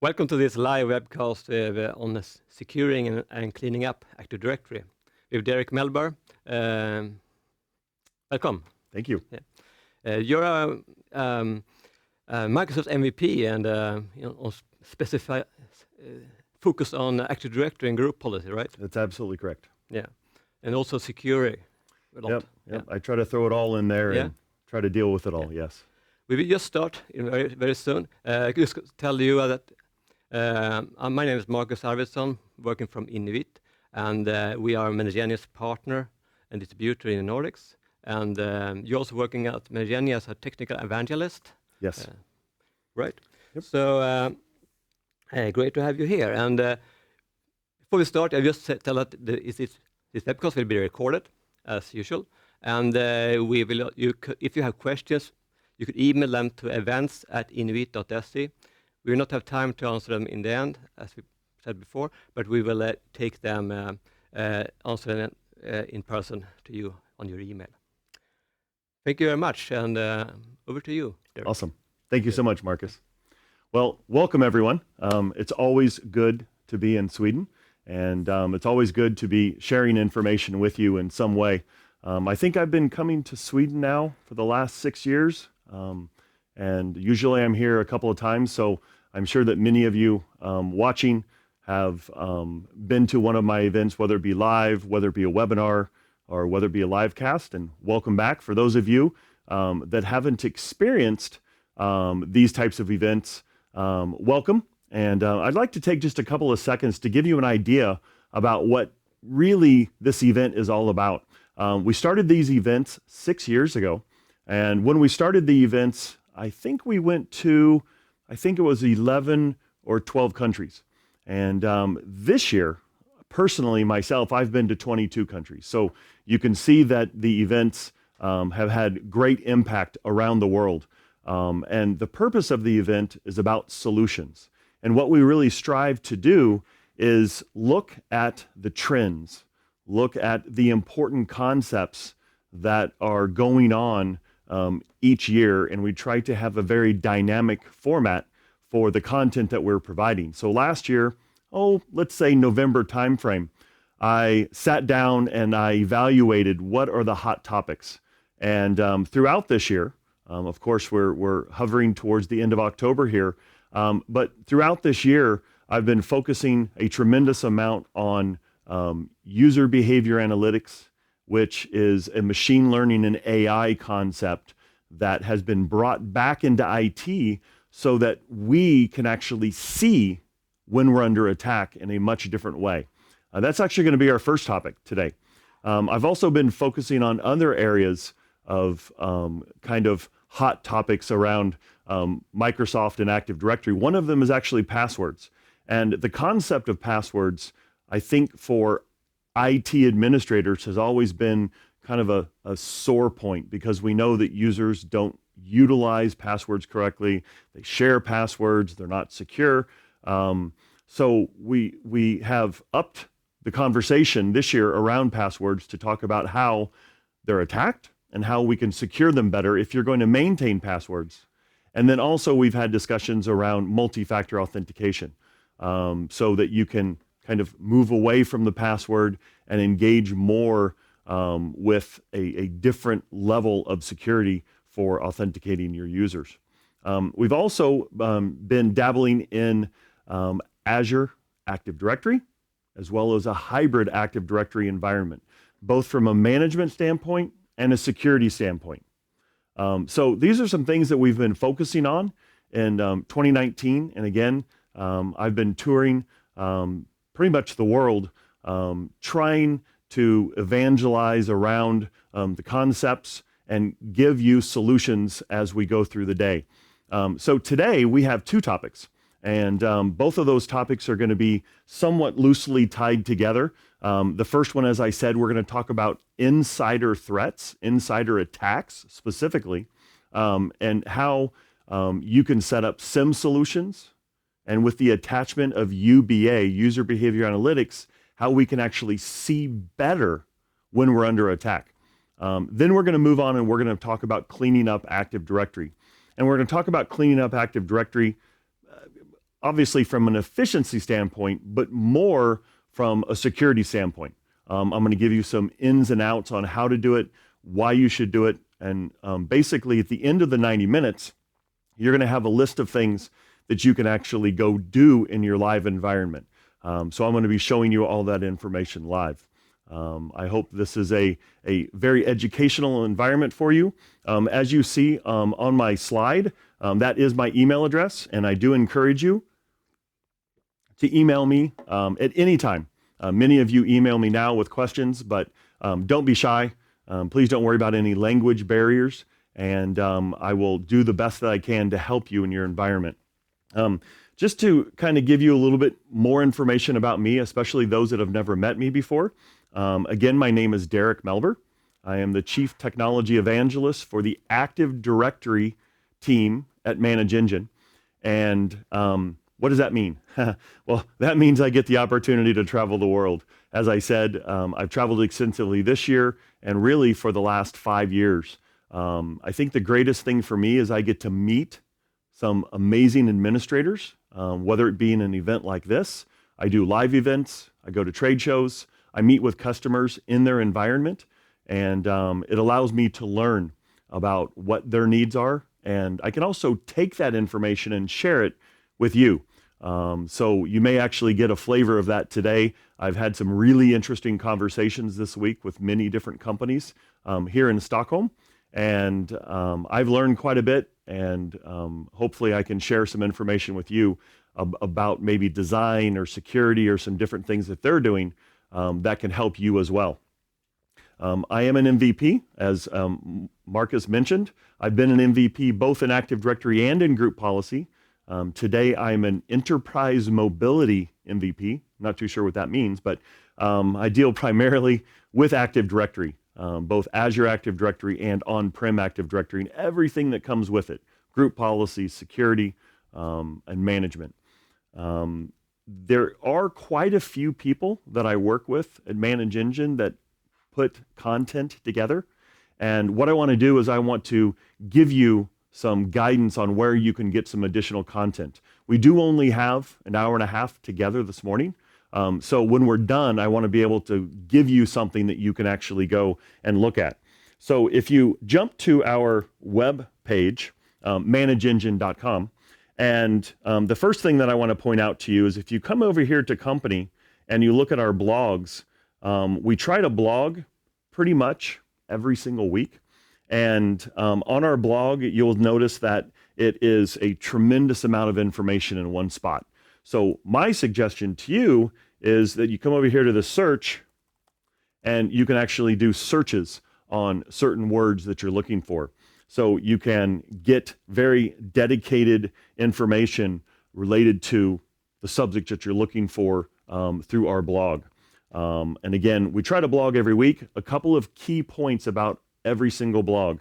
Welcome to this live webcast on securing and cleaning up Active Directory. We have Derek Melber. Welcome. Thank you. Yeah. You're a Microsoft MVP and focus on Active Directory and group policy, right? That's absolutely correct. Yeah, and also security a lot. Yep. Yeah. I try to throw it all in there and try to deal with it all. Yes. We will just start very soon. Just tell you that my name is Marcus Arvidsson, working from Innovit, and we are a Managenius partner and distributor in the Nordics. And you're also working at Managenius as a technical evangelist. Yes. Right. Yep. So great to have you here. And before we start, I just tell that this webcast will be recorded as usual. And we will. If you have questions, you could email them to events@innovit.se. We will not have time to answer them in the end, as we said before, but we will take them, answer them in person to you on your email. Thank you very much, and over to you, Derek. Awesome. Thank you so much, Marcus. Well, welcome everyone. It's always good to be in Sweden, and it's always good to be sharing information with you in some way. I think I've been coming to Sweden now for the last 6 years, and usually I'm here a couple of times, so I'm sure that many of you watching have been to one of my events, whether it be live, whether it be a webinar, or whether it be a live cast, and welcome back. For those of you that haven't experienced these types of events, welcome. And I'd like to take just a couple of seconds to give you an idea about what really this event is all about. We started these events 6 years ago, and when we started the events, I think we went to, it was 11 or 12 countries. And this year, personally, myself, I've been to 22 countries. So you can see that the events have had great impact around the world. And the purpose of the event is about solutions. And what we really strive to do is look at the trends, look at the important concepts that are going on each year, and we try to have a very dynamic format for the content that we're providing. So last year, let's say November timeframe, I sat down and I evaluated what are the hot topics. And throughout this year, of course, we're hovering towards the end of October here, but throughout this year, I've been focusing a tremendous amount on user behavior analytics, which is a machine learning and AI concept that has been brought back into IT so that we can actually see when we're under attack in a much different way. That's actually going to be our first topic today. I've also been focusing on other areas of kind of hot topics around Microsoft and Active Directory. One of them is actually passwords. And the concept of passwords, I think for IT administrators has always been kind of a sore point, because we know that users don't utilize passwords correctly. They share passwords, they're not secure. So we have upped the conversation this year around passwords to talk about how they're attacked and how we can secure them better if you're going to maintain passwords. And then also we've had discussions around multi-factor authentication, so that you can kind of move away from the password and engage more with a different level of security for authenticating your users. We've also been dabbling in Azure Active Directory, as well as a hybrid Active Directory environment, both from a management standpoint and a security standpoint. So these are some things that we've been focusing on in 2019. And again, I've been touring pretty much the world, trying to evangelize around the concepts and give you solutions as we go through the day. So today we have 2 topics, and both of those topics are going to be somewhat loosely tied together. The first one, as I said, we're going to talk about insider threats, insider attacks specifically, and how you can set up SIM solutions, and with the attachment of UBA, User Behavior Analytics, how we can actually see better when we're under attack. Then we're going to move on and we're going to talk about cleaning up Active Directory. And we're going to talk about cleaning up Active Directory obviously from an efficiency standpoint, but more from a security standpoint. I'm going to give you some ins and outs on how to do it, why you should do it, and basically at the end of the 90 minutes, you're going to have a list of things that you can actually go do in your live environment. So I'm going to be showing you all that information live. I hope this is a very educational environment for you. As you see on my slide, that is my email address, and I do encourage you to email me at any time. Many of you email me now with questions, but don't be shy. Please don't worry about any language barriers, and I will do the best that I can to help you in your environment. Just to kind of give you a little bit more information about me, especially those that have never met me before. Again, my name is Derek Melber. I am the Chief Technology Evangelist for the Active Directory team at ManageEngine. And what does that mean? Well, that means I get the opportunity to travel the world. As I said, I've traveled extensively this year and really for the last 5 years. I think the greatest thing for me is I get to meet some amazing administrators, whether it be in an event like this. I do live events, I go to trade shows, I meet with customers in their environment, and it allows me to learn about what their needs are. And I can also take that information and share it with you. So you may actually get a flavor of that today. I've had some really interesting conversations this week with many different companies here in Stockholm. And I've learned quite a bit, and hopefully I can share some information with you about maybe design or security or some different things that they're doing that can help you as well. I am an MVP, as Marcus mentioned. I've been an MVP both in Active Directory and in group policy. Today I'm an enterprise mobility MVP. Not too sure what that means, but I deal primarily with Active Directory, both Azure Active Directory and on-prem Active Directory and everything that comes with it, group policy, security, and management. There are quite a few people that I work with at ManageEngine that put content together. And what I want to do is I want to give you some guidance on where you can get some additional content. We do only have an hour and a half together this morning. So when we're done, I want to be able to give you something that you can actually go and look at. So if you jump to our web page, manageengine.com, and the first thing that I want to point out to you is if you come over here to company and you look at our blogs, we try to blog pretty much every single week. And on our blog, you'll notice that it is a tremendous amount of information in one spot. So my suggestion to you is that you come over here to the search and you can actually do searches on certain words that you're looking for. So you can get very dedicated information related to the subject that you're looking for through our blog. And again, we try to blog every week. A couple of key points about every single blog.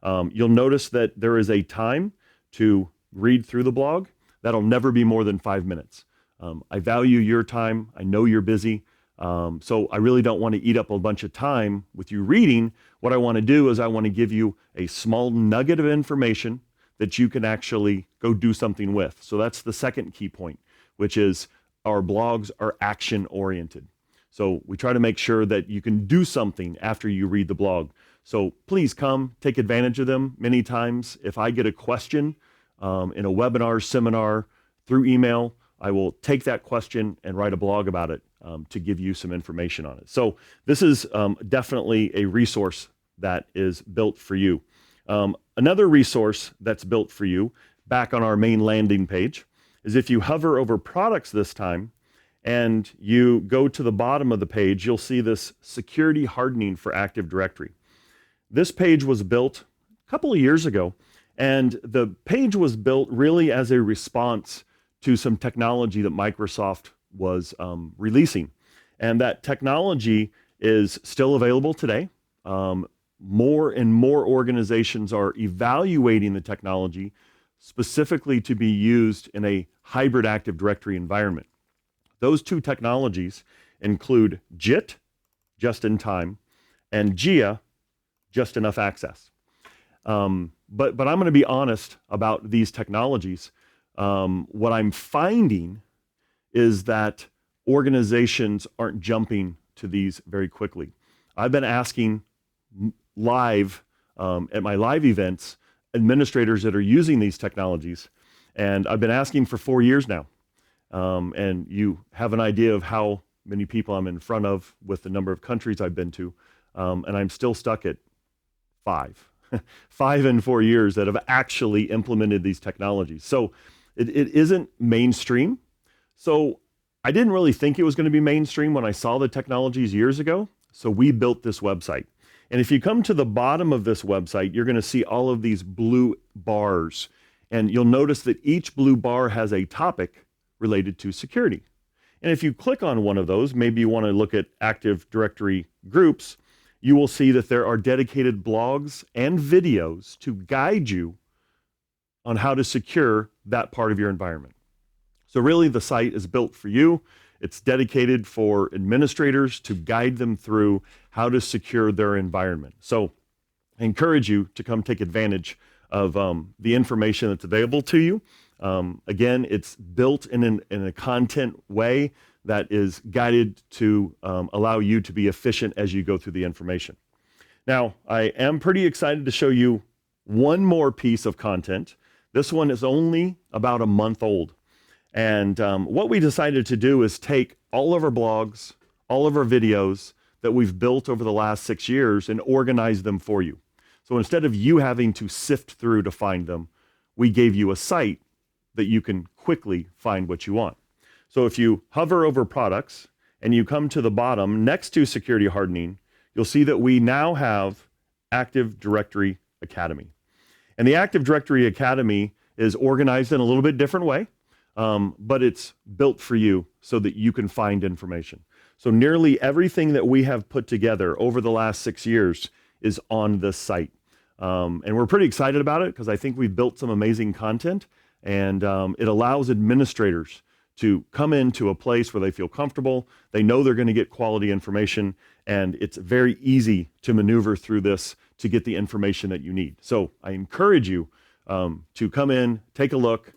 You'll notice that there is a time to read through the blog. That'll never be more than 5 minutes. I value your time. I know you're busy. So I really don't want to eat up a bunch of time with you reading. What I want to do is I want to give you a small nugget of information that you can actually go do something with. So that's the second key point, which is our blogs are action oriented. So we try to make sure that you can do something after you read the blog. So please come take advantage of them. Many times, if I get a question in a webinar, seminar, through email, I will take that question and write a blog about it to give you some information on it. So this is definitely a resource that is built for you. Another resource that's built for you back on our main landing page is if you hover over products this time and you go to the bottom of the page, you'll see this security hardening for Active Directory. This page was built a couple of years ago, and the page was built really as a response to some technology that Microsoft was releasing. And that technology is still available today. More and more organizations are evaluating the technology specifically to be used in a hybrid Active Directory environment. Those two technologies include JIT, just in time, and GIA, just enough access. But I'm going to be honest about these technologies. what I'm finding is that organizations aren't jumping to these very quickly. I've been asking live at my live events, administrators that are using these technologies, and I've been asking for 4 years now. And you have an idea of how many people I'm in front of with the number of countries I've been to, and I'm still stuck at 5. 5 in 4 years that have actually implemented these technologies. So it isn't mainstream. So I didn't really think it was going to be mainstream when I saw the technologies years ago. So we built this website. And if you come to the bottom of this website, you're going to see all of these blue bars. And you'll notice that each blue bar has a topic related to security. And if you click on one of those, maybe you want to look at Active Directory groups, you will see that there are dedicated blogs and videos to guide you on how to secure that part of your environment. So really the site is built for you. It's dedicated for administrators to guide them through how to secure their environment. So I encourage you to come take advantage of the information that's available to you. Again, it's built in a content way that is guided to allow you to be efficient as you go through the information. Now, I am pretty excited to show you one more piece of content. This one is only about a month old. And what we decided to do is take all of our blogs, all of our videos that we've built over the last 6 years and organize them for you. So instead of you having to sift through to find them, we gave you a site that you can quickly find what you want. So if you hover over products and you come to the bottom next to security hardening, you'll see that we now have Active Directory Academy. And the Active Directory Academy is organized in a little bit different way, but it's built for you so that you can find information. So nearly everything that we have put together over the last 6 years is on this site. And we're pretty excited about it because I think we've built some amazing content, and it allows administrators to come into a place where they feel comfortable, they know they're going to get quality information, and it's very easy to maneuver through this to get the information that you need. So I encourage you to come in, take a look,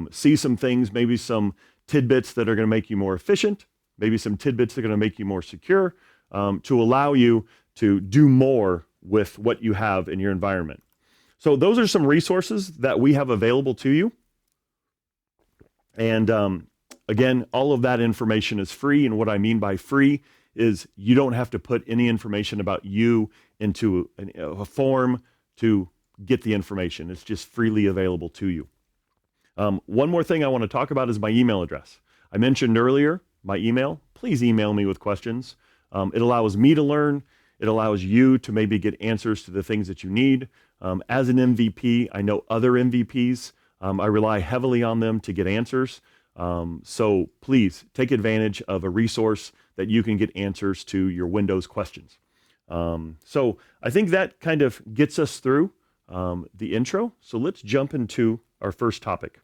see some things, maybe some tidbits that are going to make you more efficient, maybe some tidbits that are going to make you more secure, to allow you to do more with what you have in your environment. So those are some resources that we have available to you. And again, all of that information is free. And what I mean by free is you don't have to put any information about you into a form to get the information. It's just freely available to you. One more thing I want to talk about is my email address. I mentioned earlier my email. Please email me with questions. It allows me to learn. It allows you to maybe get answers to the things that you need. As an MVP, I know other MVPs. I rely heavily on them to get answers. So please take advantage of a resource that you can get answers to your Windows questions. So I think that kind of gets us through the intro. So let's jump into our first topic.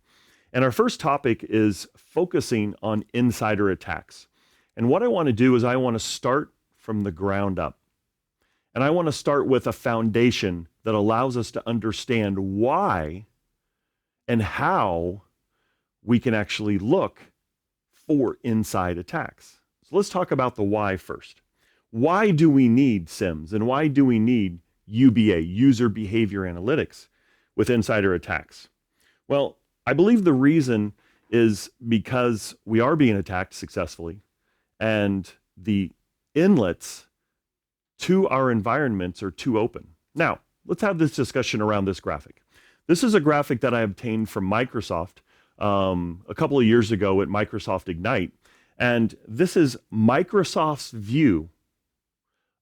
And our first topic is focusing on insider attacks. And what I want to do is I want to start from the ground up. And I want to start with a foundation that allows us to understand why and how we can actually look for inside attacks. So let's talk about the why first. Why do we need SIMs and why do we need UBA, user behavior analytics, with insider attacks? Well, I believe the reason is because we are being attacked successfully, and the inlets to our environments are too open. Now, let's have this discussion around this graphic. This is a graphic that I obtained from Microsoft a couple of years ago at Microsoft Ignite. And this is Microsoft's view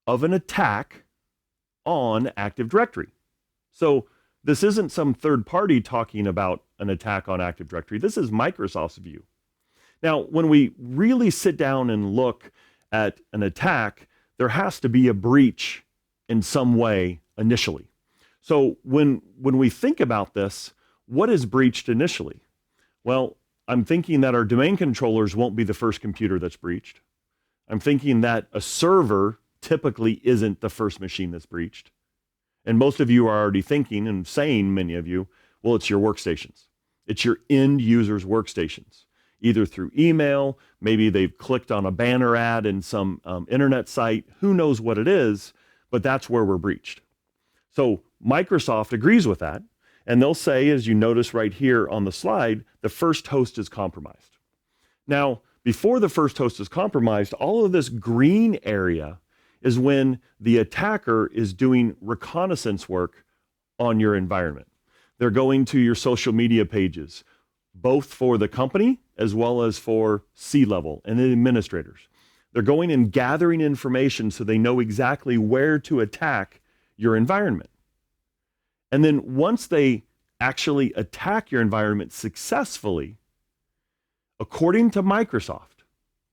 of an attack on Active Directory. So this isn't some third party talking about an attack on Active Directory. This is Microsoft's view. Now, when we really sit down and look at an attack, there has to be a breach in some way initially. So when we think about this, what is breached initially? Well, I'm thinking that our domain controllers won't be the first computer that's breached. I'm thinking that a server typically isn't the first machine that's breached. And most of you are already thinking and saying, many of you, well, it's your workstations. It's your end users' workstations, either through email, maybe they've clicked on a banner ad in some internet site, who knows what it is, but that's where we're breached. So Microsoft agrees with that, and they'll say, as you notice right here on the slide, the first host is compromised. Now, before the first host is compromised, all of this green area is when the attacker is doing reconnaissance work on your environment. They're going to your social media pages, both for the company as well as for C-level and the administrators. They're going and gathering information so they know exactly where to attack your environment. And then once they actually attack your environment successfully, according to Microsoft,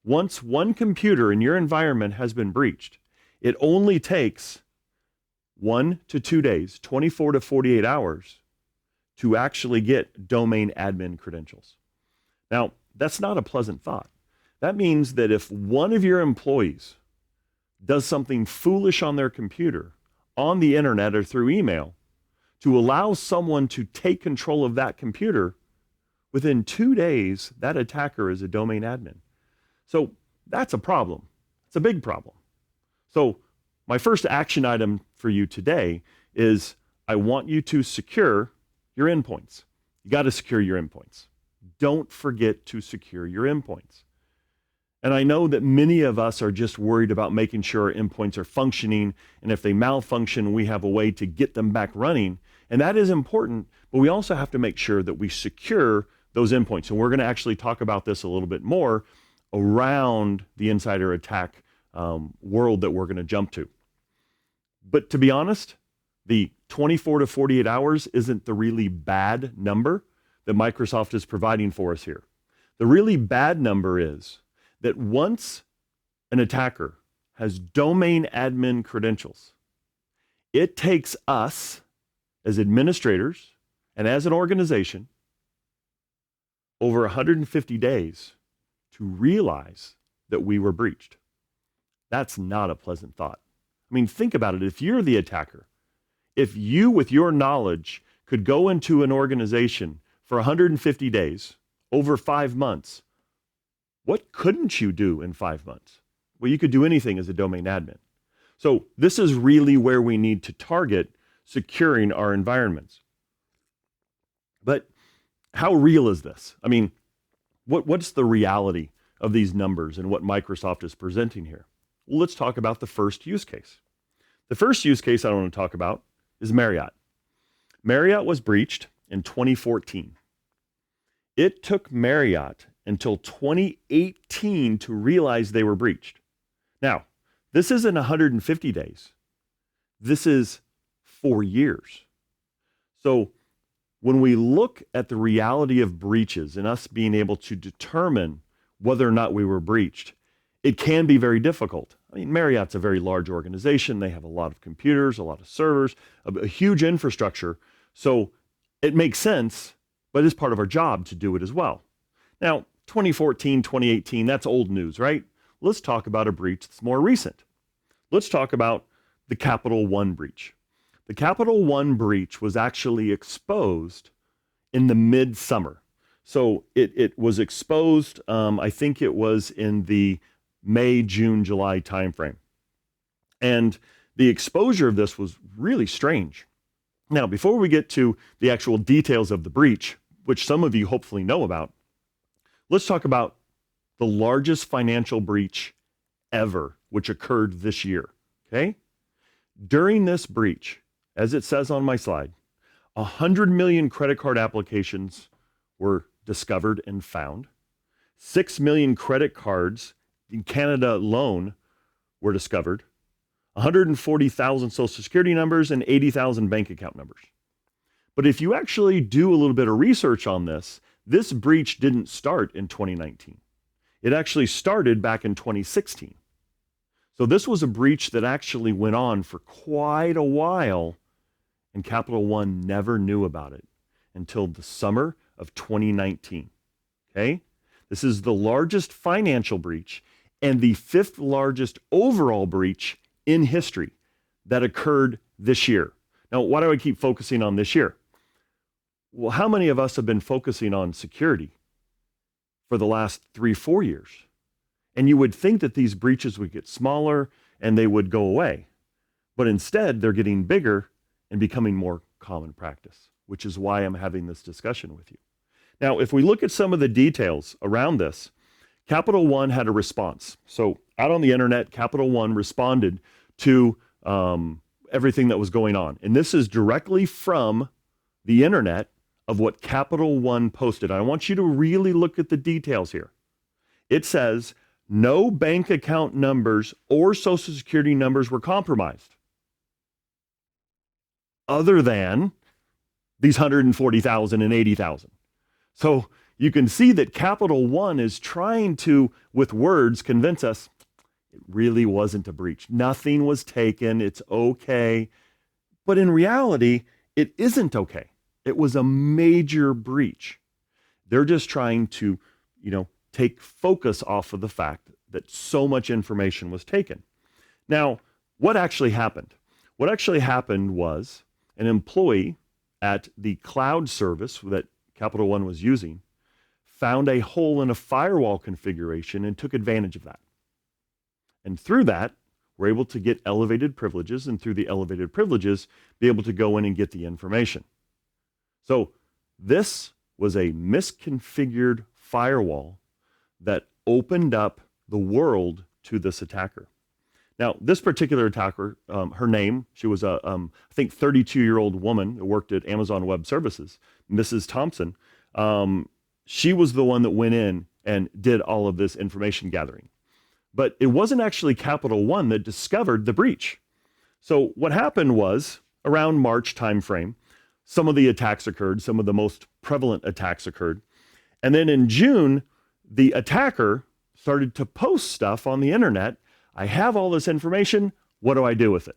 once one computer in your environment has been breached, it only takes 1 to 2 days, 24 to 48 hours, to actually get domain admin credentials. Now, that's not a pleasant thought. That means that if one of your employees does something foolish on their computer, on the internet or through email, to allow someone to take control of that computer, within 2 days, that attacker is a domain admin. So that's a problem. It's a big problem. So my first action item for you today is I want you to secure your endpoints. You got to secure your endpoints. Don't forget to secure your endpoints. And I know that many of us are just worried about making sure our endpoints are functioning, and if they malfunction, we have a way to get them back running. And that is important, but we also have to make sure that we secure those endpoints. And we're going to actually talk about this a little bit more around the insider attack world that we're going to jump to. But to be honest, the 24 to 48 hours isn't the really bad number that Microsoft is providing for us here. The really bad number is that once an attacker has domain admin credentials, it takes us as administrators and as an organization over 150 days to realize that we were breached. That's not a pleasant thought. I mean, think about it. If you're the attacker, if you, with your knowledge, could go into an organization for 150 days, over 5 months, what couldn't you do in 5 months? Well, you could do anything as a domain admin. So this is really where we need to target securing our environments. But how real is this? I mean, what's the reality of these numbers and what Microsoft is presenting here? Well, let's talk about the first use case. The first use case I want to talk about is Marriott. Marriott was breached in 2014. It took Marriott until 2018 to realize they were breached. Now, this isn't 150 days. This is 4 years. So when we look at the reality of breaches and us being able to determine whether or not we were breached, it can be very difficult. I mean, Marriott's a very large organization. They have a lot of computers, a lot of servers, a huge infrastructure. So it makes sense, but it's part of our job to do it as well. Now, 2014, 2018, that's old news, right? Let's talk about a breach that's more recent. Let's talk about the Capital One breach. The Capital One breach was actually exposed in the midsummer. So it was exposed, I think it was in the May, June, July timeframe. And the exposure of this was really strange. Now, before we get to the actual details of the breach, which some of you hopefully know about, let's talk about the largest financial breach ever, which occurred this year, okay? During this breach, as it says on my slide, 100 million credit card applications were discovered and found. 6 million credit cards in Canada alone were discovered. 140,000 social security numbers and 80,000 bank account numbers. But if you actually do a little bit of research on this breach didn't start in 2019. It actually started back in 2016. So this was a breach that actually went on for quite a while, and Capital One never knew about it until the summer of 2019. Okay? This is the largest financial breach and the 5th largest overall breach in history that occurred this year. Now, why do I keep focusing on this year? Well, how many of us have been focusing on security for the last 3-4 years? And you would think that these breaches would get smaller and they would go away. But instead, they're getting bigger and becoming more common practice, which is why I'm having this discussion with you. Now, if we look at some of the details around this, Capital One had a response. So out on the internet, Capital One responded to everything that was going on. And this is directly from the internet of what Capital One posted. I want you to really look at the details here. It says, no bank account numbers or social security numbers were compromised, other than these 140,000 and 80,000. So you can see that Capital One is trying to, with words, convince us it really wasn't a breach. Nothing was taken. It's okay. But in reality, it isn't okay. It was a major breach. They're just trying to, take focus off of the fact that so much information was taken. Now, what actually happened? What actually happened was an employee at the cloud service that Capital One was using found a hole in a firewall configuration and took advantage of that. And through that, we're able to get elevated privileges, and through the elevated privileges, be able to go in and get the information. So this was a misconfigured firewall that opened up the world to this attacker. Now, this particular attacker, her name, she was a, I think, 32-year-old woman who worked at Amazon Web Services, Mrs. Thompson. She was the one that went in and did all of this information gathering. But it wasn't actually Capital One that discovered the breach. So what happened was, around March timeframe, some of the attacks occurred, some of the most prevalent attacks occurred. And then in June, the attacker started to post stuff on the internet. I have all this information. What do I do with it?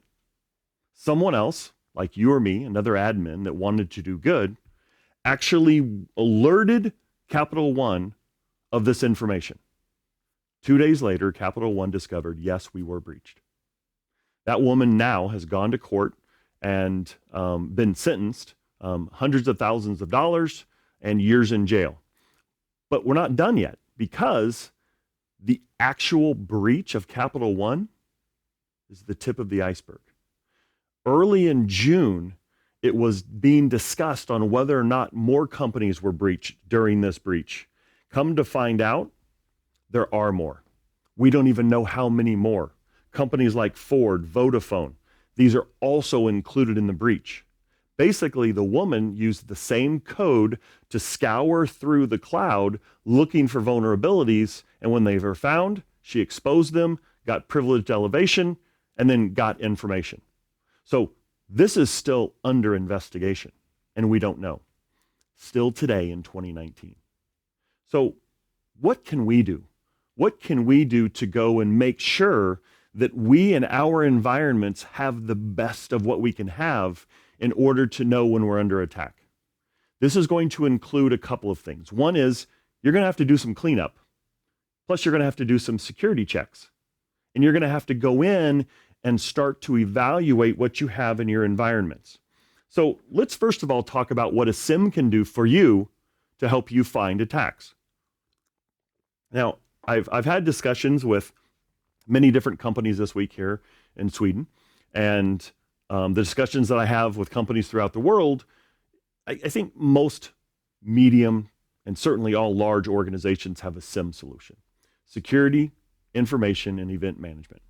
Someone else, like you or me, another admin that wanted to do good, actually alerted Capital One of this information. 2 days later, Capital One discovered, yes, we were breached. That woman now has gone to court and been sentenced hundreds of thousands of dollars and years in jail. But we're not done yet, because the actual breach of Capital One is the tip of the iceberg. Early in June, it was being discussed on whether or not more companies were breached during this breach. Come to find out, there are more. We don't even know how many more. Companies like Ford, Vodafone, these are also included in the breach. Basically, the woman used the same code to scour through the cloud looking for vulnerabilities, and when they were found, she exposed them, got privileged elevation, and then got information. So this is still under investigation, and we don't know. Still today in 2019. So what can we do? What can we do to go and make sure that we and our environments have the best of what we can have in order to know when we're under attack? This is going to include a couple of things. One is you're going to have to do some cleanup. Plus, you're going to have to do some security checks. And you're going to have to go in and start to evaluate what you have in your environments. So let's first of all talk about what a SIM can do for you to help you find attacks. Now, I've had discussions with many different companies this week here in Sweden, and the discussions that I have with companies throughout the world, I think most medium and certainly all large organizations have a SIM solution: security, information, and event management.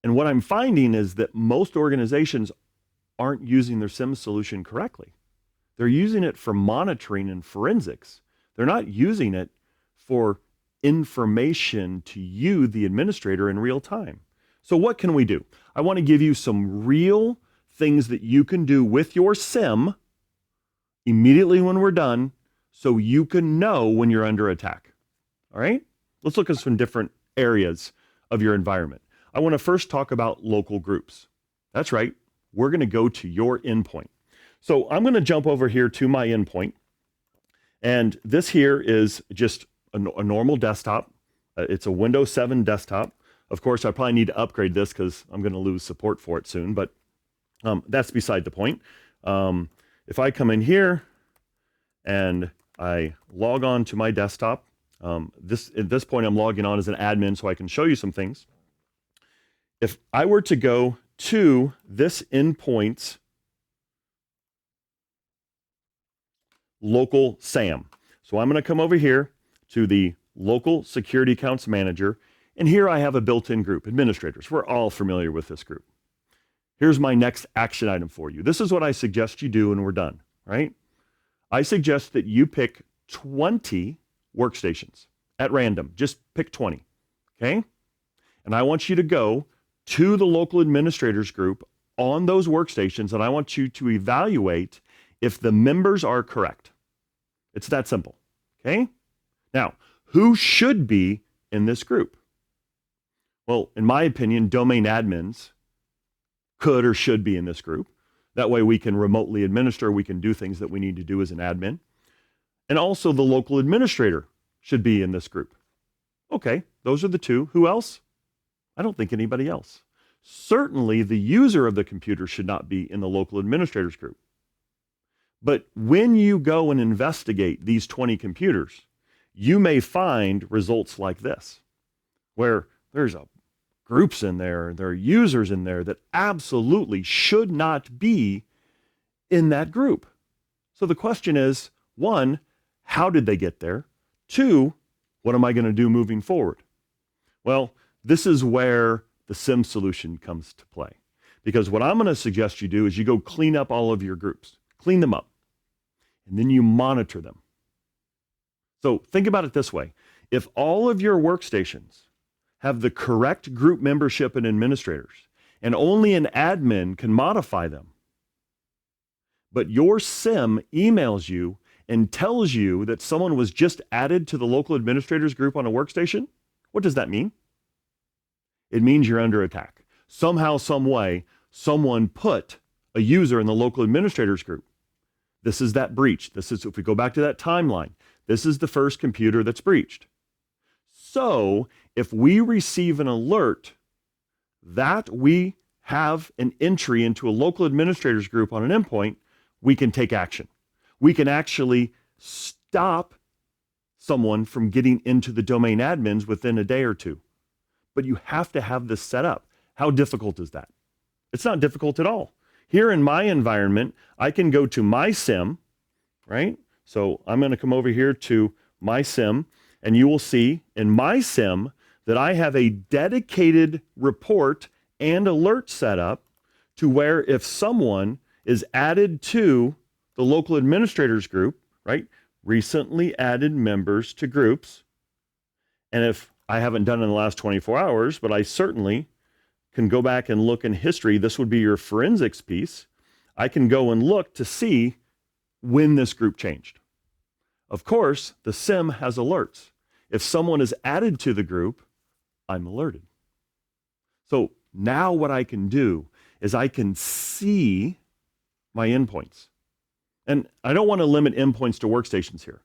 And what I'm finding is that most organizations aren't using their SIM solution correctly. They're using it for monitoring and forensics. They're not using it for information to you, the administrator, in real time. So what can we do? I want to give you some real things that you can do with your SIM immediately when we're done, so you can know when you're under attack. All right? Let's look at some different areas of your environment. I want to first talk about local groups. That's right. We're going to go to your endpoint. So I'm going to jump over here to my endpoint. And this here is just a normal desktop. It's a Windows 7 desktop. Of course, I probably need to upgrade this because I'm going to lose support for it soon, but that's beside the point. if I come in here and I log on to my desktop, at this point I'm logging on as an admin so I can show you some things. If I were to go to this endpoint's local SAM, so I'm going to come over here to the local security accounts manager, and here I have a built-in group, administrators. We're all familiar with this group. Here's my next action item for you. This is what I suggest you do when we're done, right? I suggest that you pick 20 workstations at random. Just pick 20, okay? And I want you to go to the local administrators group on those workstations, and I want you to evaluate if the members are correct. It's that simple, okay? Now, who should be in this group? Well, in my opinion, domain admins could or should be in this group. That way we can remotely administer, we can do things that we need to do as an admin. And also the local administrator should be in this group. Okay, those are the two. Who else? I don't think anybody else. Certainly the user of the computer should not be in the local administrators group. But when you go and investigate these 20 computers, you may find results like this, where there's groups in there, there are users in there that absolutely should not be in that group. So the question is, one, how did they get there? Two, what am I going to do moving forward? Well, this is where the SIM solution comes to play. Because what I'm going to suggest you do is you go clean up all of your groups, clean them up, and then you monitor them. So think about it this way. If all of your workstations have the correct group membership and administrators, and only an admin can modify them, but your SIM emails you and tells you that someone was just added to the local administrators group on a workstation, what does that mean? It means you're under attack. Somehow, some way, someone put a user in the local administrators group. This is that breach. This is, if we go back to that timeline, this is the first computer that's breached. So if we receive an alert that we have an entry into a local administrators group on an endpoint, we can take action. We can actually stop someone from getting into the domain admins within a day or two. But you have to have this set up. How difficult is that? It's not difficult at all. Here in my environment, I can go to my SIM, right? So I'm going to come over here to my SIM, and you will see in my SIM that I have a dedicated report and alert set up to where if someone is added to the local administrators group, right? Recently added members to groups. And if I haven't done it in the last 24 hours, but I certainly can go back and look in history. This would be your forensics piece. I can go and look to see when this group changed. Of course, the SIM has alerts. If someone is added to the group, I'm alerted. So now what I can do is I can see my endpoints. And I don't want to limit endpoints to workstations here.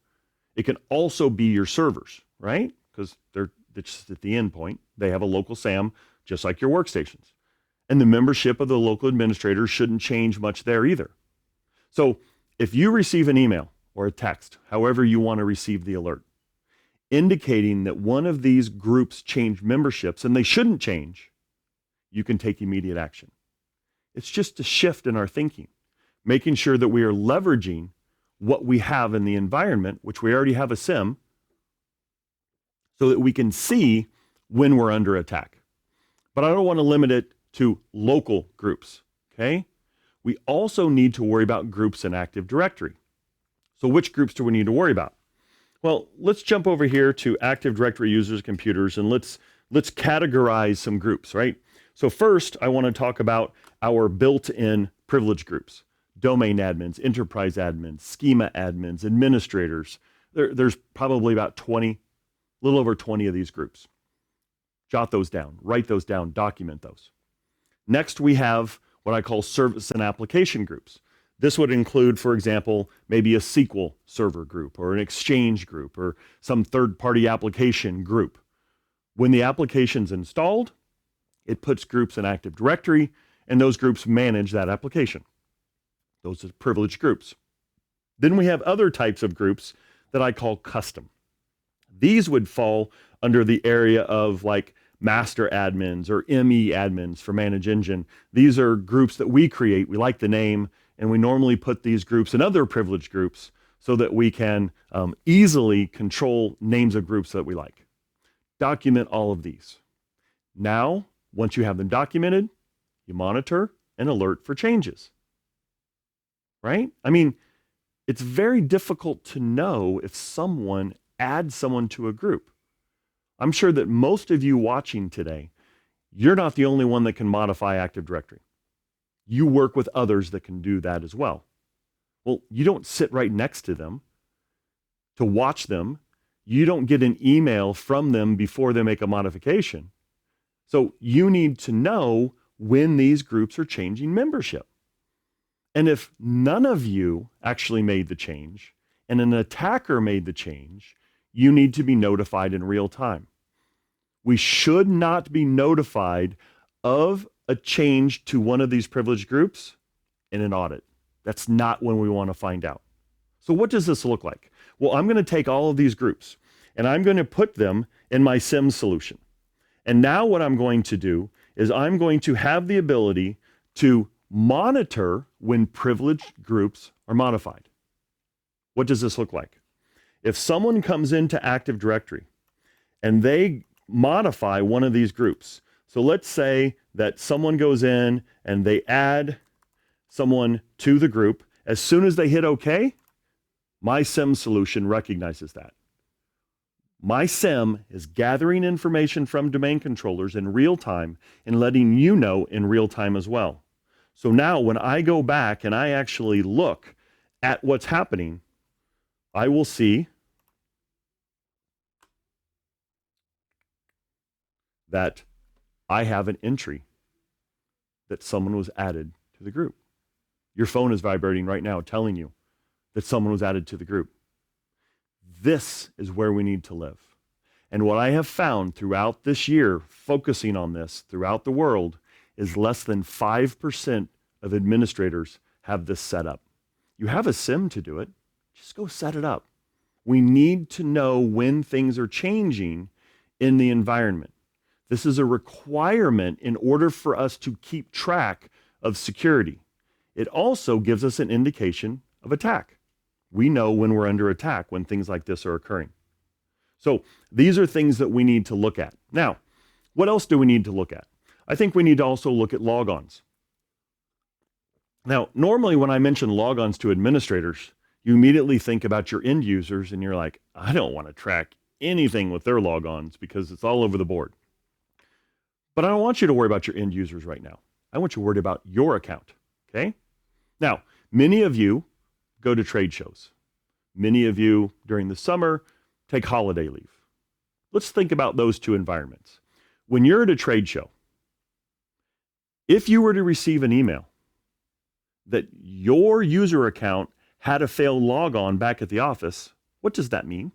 It can also be your servers, right? Because they're just at the endpoint. They have a local SAM, just like your workstations. And the membership of the local administrators shouldn't change much there either. So if you receive an email or a text, however you want to receive the alert, indicating that one of these groups changed memberships and they shouldn't change, you can take immediate action. It's just a shift in our thinking, making sure that we are leveraging what we have in the environment, which we already have a SIM, so that we can see when we're under attack. But I don't want to limit it to local groups, okay? We also need to worry about groups in Active Directory. So which groups do we need to worry about? Well, let's jump over here to Active Directory users, computers, and let's categorize some groups, right? So first, I want to talk about our built-in privilege groups. Domain admins, enterprise admins, schema admins, administrators. There's probably about 20, a little over 20 of these groups. Jot those down, write those down, document those. Next, we have what I call service and application groups. This would include, for example, maybe a SQL server group or an Exchange group or some third-party application group. When the application's installed, it puts groups in Active Directory, and those groups manage that application. Those are privileged groups. Then we have other types of groups that I call custom. These would fall under the area of like master admins or ME admins for Manage Engine. These are groups that we create. We like the name, and we normally put these groups in other privileged groups so that we can easily control names of groups that we like. Document all of these. Now, once you have them documented, you monitor and alert for changes. Right? I mean, it's very difficult to know if someone adds someone to a group. I'm sure that most of you watching today, you're not the only one that can modify Active Directory. You work with others that can do that as well. Well, you don't sit right next to them to watch them. You don't get an email from them before they make a modification. So you need to know when these groups are changing membership. And if none of you actually made the change and an attacker made the change, you need to be notified in real time. We should not be notified of a change to one of these privileged groups in an audit. That's not when we want to find out. So what does this look like? Well, I'm going to take all of these groups and I'm going to put them in my SIM solution. And now what I'm going to do is I'm going to have the ability to monitor when privileged groups are modified. What does this look like? If someone comes into Active Directory and they modify one of these groups, so let's say that someone goes in and they add someone to the group, as soon as they hit OK, my SIM solution recognizes that. My SIM is gathering information from domain controllers in real time and letting you know in real time as well. So now when I go back and I actually look at what's happening, I will see that I have an entry that someone was added to the group. Your phone is vibrating right now telling you that someone was added to the group. This is where we need to live. And what I have found throughout this year, focusing on this throughout the world, is less than 5% of administrators have this set up. You have a SIM to do it. Just go set it up. We need to know when things are changing in the environment. This is a requirement in order for us to keep track of security. It also gives us an indication of attack. We know when we're under attack when things like this are occurring. So these are things that we need to look at. Now, what else do we need to look at? I think we need to also look at logons. Now, normally when I mention logons to administrators, you immediately think about your end users and you're like, I don't want to track anything with their logons because it's all over the board. But I don't want you to worry about your end users right now. I want you to worry about your account, okay? Now, many of you go to trade shows. Many of you during the summer take holiday leave. Let's think about those two environments. When you're at a trade show, if you were to receive an email that your user account had a failed logon back at the office, what does that mean?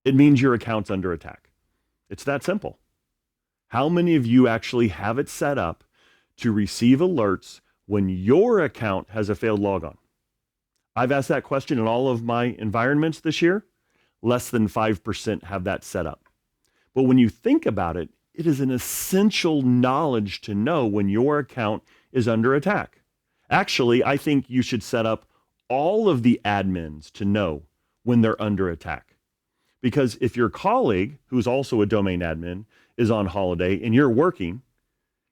It means your account's under attack. It's that simple. How many of you actually have it set up to receive alerts when your account has a failed logon? I've asked that question in all of my environments this year. Less than 5% have that set up. But when you think about it, it is an essential knowledge to know when your account is under attack. Actually, I think you should set up all of the admins to know when they're under attack. Because if your colleague, who's also a domain admin, is on holiday and you're working,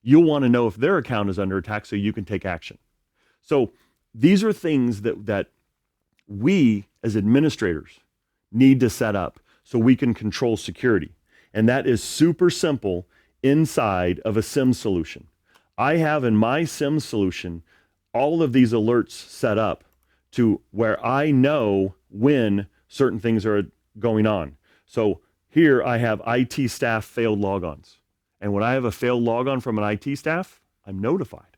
you'll want to know if their account is under attack so you can take action. So these are things that we as administrators need to set up so we can control security. And that is super simple inside of a SIM solution. I have in my SIM solution all of these alerts set up to where I know when certain things are going on. So here I have IT staff failed logons. And when I have a failed logon from an IT staff, I'm notified.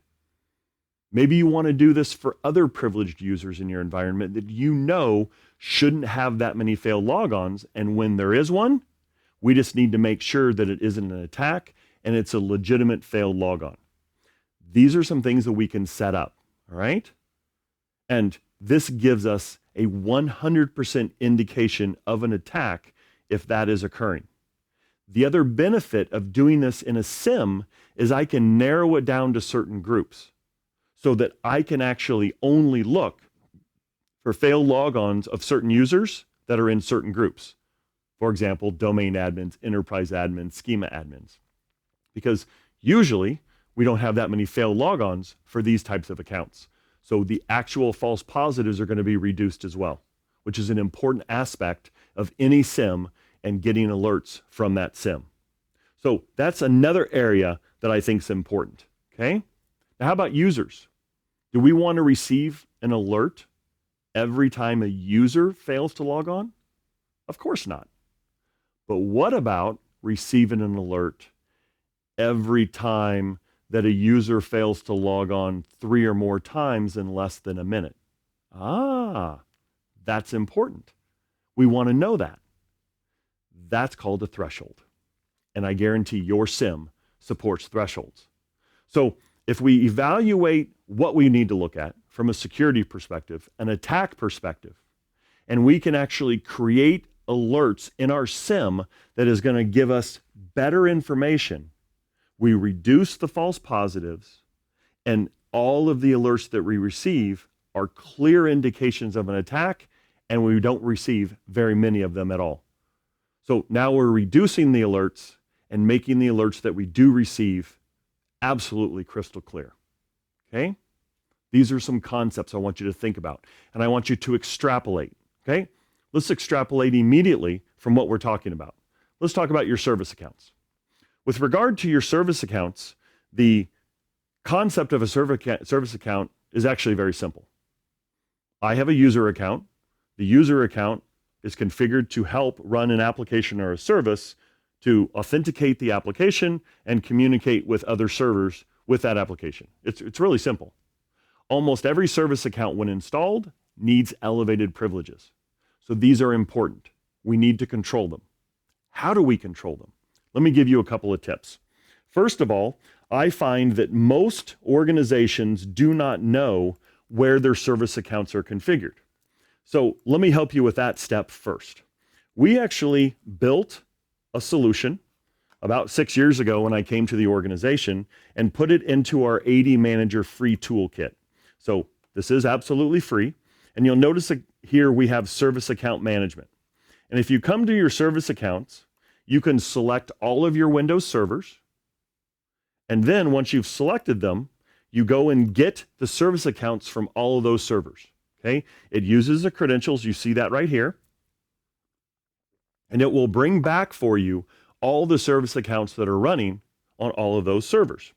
Maybe you want to do this for other privileged users in your environment that you know shouldn't have that many failed logons. And when there is one, we just need to make sure that it isn't an attack and it's a legitimate failed logon. These are some things that we can set up. all right? And this gives us a 100% indication of an attack if that is occurring. The other benefit of doing this in a SIM is I can narrow it down to certain groups so that I can actually only look for failed logons of certain users that are in certain groups. For example, domain admins, enterprise admins, schema admins. Because usually we don't have that many failed logons for these types of accounts. So the actual false positives are going to be reduced as well, which is an important aspect of any SIM and getting alerts from that SIM. So that's another area that I think is important, okay? Now, how about users? Do we want to receive an alert every time a user fails to log on? Of course not. But what about receiving an alert every time that a user fails to log on 3 or more times in less than a minute? That's important. We want to know that. That's called a threshold. And I guarantee your SIM supports thresholds. So if we evaluate what we need to look at from a security perspective, an attack perspective, and we can actually create alerts in our SIM that is going to give us better information, we reduce the false positives, and all of the alerts that we receive are clear indications of an attack, and we don't receive very many of them at all. So now we're reducing the alerts and making the alerts that we do receive absolutely crystal clear. Okay? These are some concepts I want you to think about, and I want you to extrapolate. Okay? Let's extrapolate immediately from what we're talking about. Let's talk about your service accounts. With regard to your service accounts, the concept of a service account is actually very simple. I have a user account. The user account is configured to help run an application or a service to authenticate the application and communicate with other servers with that application. It's really simple. Almost every service account, when installed, needs elevated privileges. So these are important. We need to control them. How do we control them? Let me give you a couple of tips. First of all, I find that most organizations do not know where their service accounts are configured. So let me help you with that step first. We actually built a solution about 6 years ago when I came to the organization and put it into our AD Manager free toolkit. So this is absolutely free. And you'll notice that here we have service account management. And if you come to your service accounts, you can select all of your Windows servers. And then once you've selected them, you go and get the service accounts from all of those servers. Okay? It uses the credentials. You see that right here. And it will bring back for you all the service accounts that are running on all of those servers.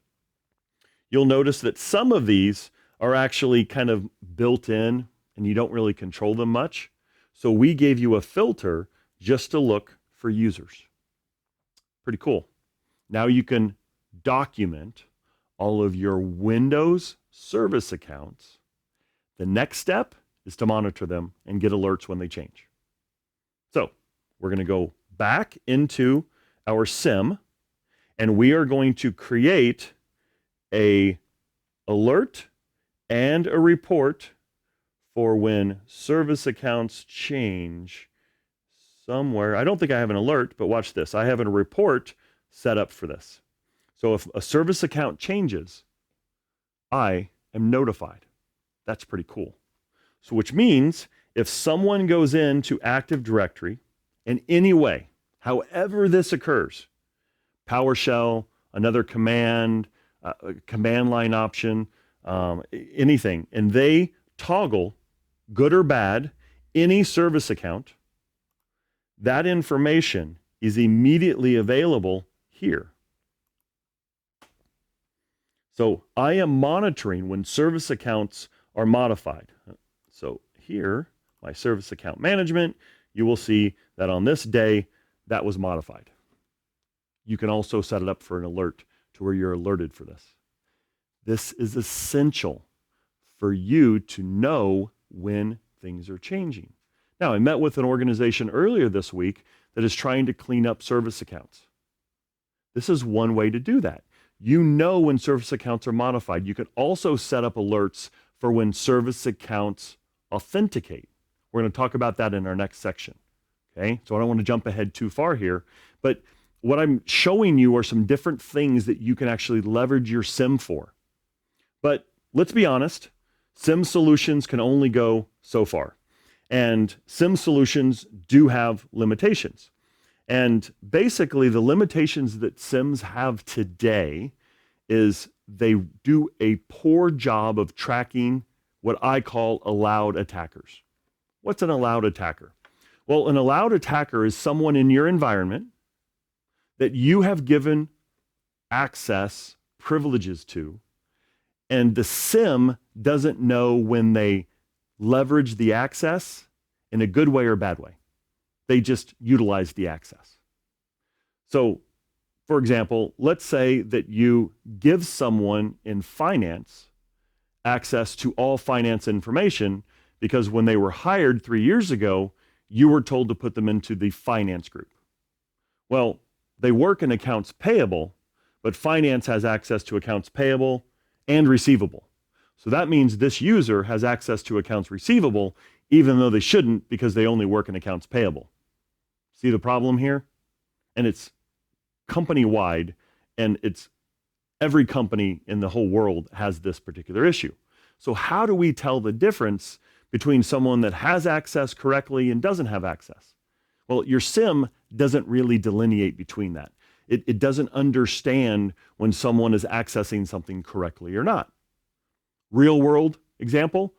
You'll notice that some of these are actually kind of built in and you don't really control them much. So we gave you a filter just to look for users. Pretty cool. Now you can document all of your Windows service accounts. The next step is to monitor them and get alerts when they change. So we're going to go back into our SIM and we are going to create an alert and a report for when service accounts change somewhere. I don't think I have an alert, but watch this. I have a report set up for this. So if a service account changes, I am notified. That's pretty cool. So which means if someone goes into Active Directory in any way, however this occurs, PowerShell, another command, command line option, anything, and they toggle, good or bad, any service account, that information is immediately available here. So I am monitoring when service accounts are modified. So here, my service account management, you will see that on this day, that was modified. You can also set it up for an alert to where you're alerted for this. This is essential for you to know when things are changing. Now, I met with an organization earlier this week that is trying to clean up service accounts. This is one way to do that. You know when service accounts are modified. You can also set up alerts for when service accounts authenticate. We're going to talk about that in our next section. Okay, so I don't want to jump ahead too far here, but what I'm showing you are some different things that you can actually leverage your SIM for. But let's be honest, SIM solutions can only go so far. And SIM solutions do have limitations. And basically the limitations that SIMs have today is they do a poor job of tracking what I call allowed attackers. What's an allowed attacker? Well, an allowed attacker is someone in your environment that you have given access privileges to, and the SIM doesn't know when they leverage the access in a good way or bad way. They just utilize the access. So, for example, let's say that you give someone in finance access to all finance information because when they were hired 3 years ago, you were told to put them into the finance group. Well, they work in accounts payable, but finance has access to accounts payable and receivable. So that means this user has access to accounts receivable, even though they shouldn't because they only work in accounts payable. See the problem here? And it's company-wide, and it's every company in the whole world has this particular issue. So how do we tell the difference between someone that has access correctly and doesn't have access? Well, your SIM doesn't really delineate between that. It doesn't understand when someone is accessing something correctly or not. Real world example,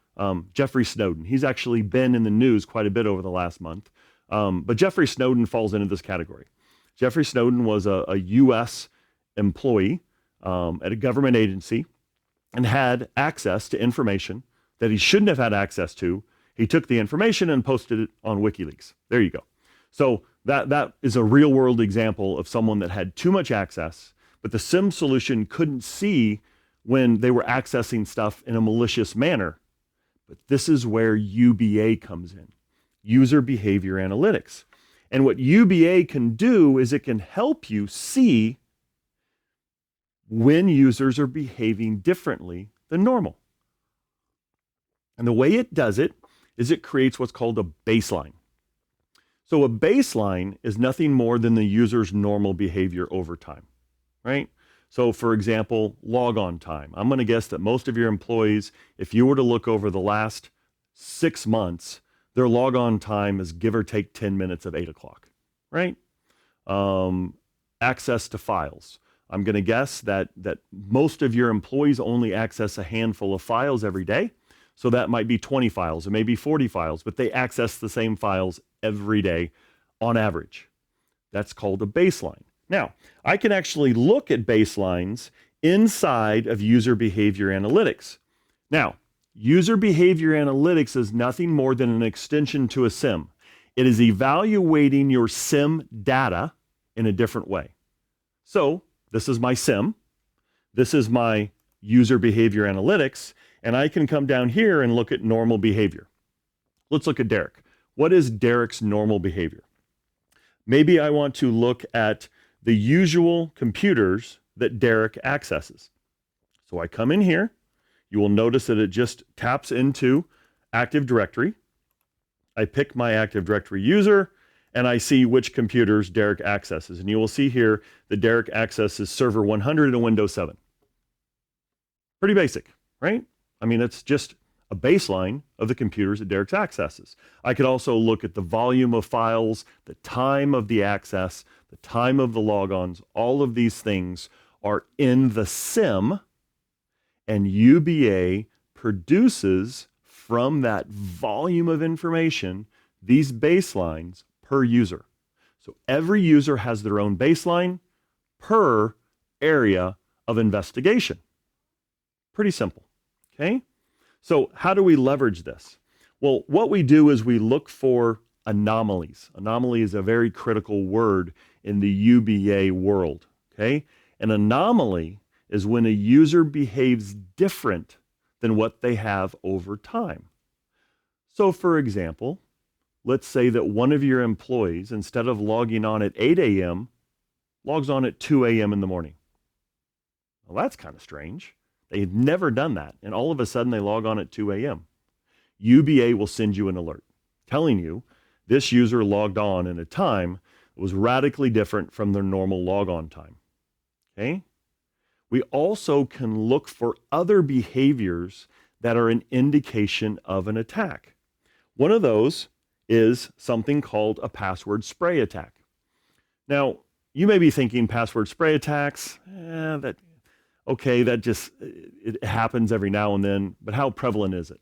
Jeffrey Snowden. He's actually been in the news quite a bit over the last month, but Jeffrey Snowden falls into this category. Jeffrey Snowden was a U.S. employee at a government agency and had access to information that he shouldn't have had access to. He took the information and posted it on WikiLeaks. There you go. So that is a real world example of someone that had too much access, but the SIM solution couldn't see when they were accessing stuff in a malicious manner. But this is where UBA comes in, user behavior analytics. And what UBA can do is it can help you see when users are behaving differently than normal. And the way it does it is it creates what's called a baseline. So a baseline is nothing more than the user's normal behavior over time, right? So for example, logon time. I'm going to guess that most of your employees, if you were to look over the last 6 months, their logon time is give or take 10 minutes of 8 o'clock, right? Access to files. I'm going to guess that most of your employees only access a handful of files every day. So that might be 20 files, or maybe 40 files, but they access the same files every day on average. That's called a baseline. Now, I can actually look at baselines inside of user behavior analytics. Now, user behavior analytics is nothing more than an extension to a SIM. It is evaluating your SIM data in a different way. So this is my SIM. This is my user behavior analytics. And I can come down here and look at normal behavior. Let's look at Derek. What is Derek's normal behavior? Maybe I want to look at the usual computers that Derek accesses. So I come in here. You will notice that it just taps into Active Directory. I pick my Active Directory user, and I see which computers Derek accesses. And you will see here that Derek accesses Server 100 and Windows 7. Pretty basic, right? I mean, it's just a baseline of the computers that Derek's accesses. I could also look at the volume of files, the time of the access, the time of the logons. All of these things are in the SIM, and UBA produces from that volume of information these baselines per user. So every user has their own baseline per area of investigation. Pretty simple. Okay, so how do we leverage this? Well, what we do is we look for anomalies. Anomaly is a very critical word in the UBA world. Okay, an anomaly is when a user behaves different than what they have over time. So for example, let's say that one of your employees, instead of logging on at 8 a.m., logs on at 2 a.m. in the morning. Well, that's kind of strange. They've never done that. And all of a sudden they log on at 2 a.m. UBA will send you an alert telling you this user logged on in a time that was radically different from their normal logon time. Okay? We also can look for other behaviors that are an indication of an attack. One of those is something called a password spray attack. Now, you may be thinking password spray attacks, that just, it happens every now and then, but how prevalent is it?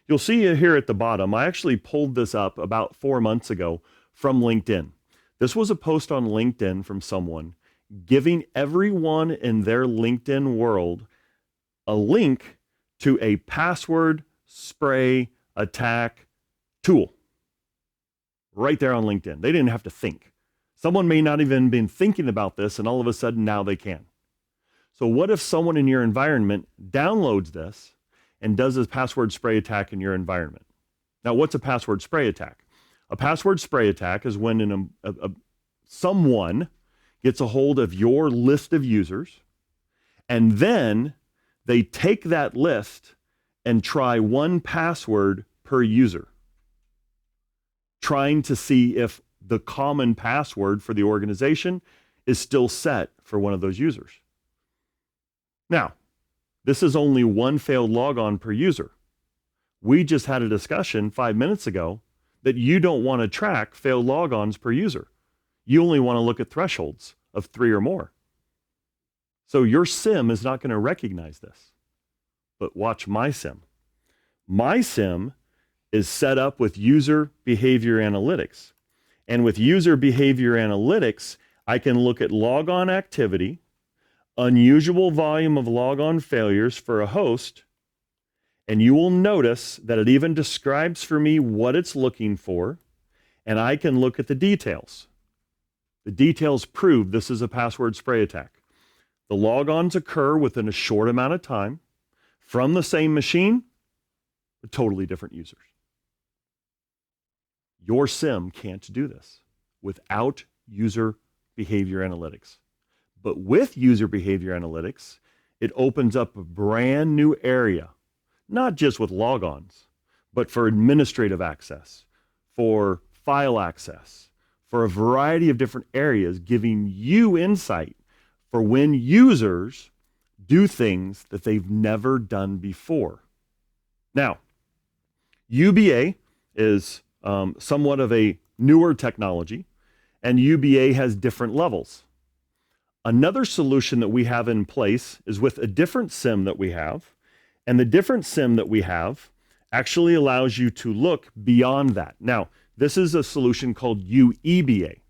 You'll see here at the bottom, I actually pulled this up about 4 months ago from LinkedIn. This was a post on LinkedIn from someone giving everyone in their LinkedIn world a link to a password spray attack tool right there on LinkedIn. They didn't have to think. Someone may not even been thinking about this, and all of a sudden now they can. So what if someone in your environment downloads this and does a password spray attack in your environment? Now, what's a password spray attack? A password spray attack is when someone gets a hold of your list of users, and then they take that list and try one password per user, trying to see if the common password for the organization is still set for one of those users. Now, this is only one failed logon per user. We just had a discussion 5 minutes ago that you don't want to track failed logons per user. You only want to look at thresholds of 3 or more. So your SIM is not going to recognize this. But watch my SIM. My SIM is set up with user behavior analytics. And with user behavior analytics, I can look at logon activity, unusual volume of logon failures for a host, and you will notice that it even describes for me what it's looking for, and I can look at the details. The details prove this is a password spray attack. The logons occur within a short amount of time from the same machine, but totally different users. Your SIM can't do this without user behavior analytics. But with user behavior analytics, it opens up a brand new area, not just with logons, but for administrative access, for file access, for a variety of different areas, giving you insight for when users do things that they've never done before. Now, UBA is somewhat of a newer technology, and UBA has different levels. Another solution that we have in place is with a different SIM that we have, and the different SIM that we have actually allows you to look beyond that. Now, this is a solution called UEBA,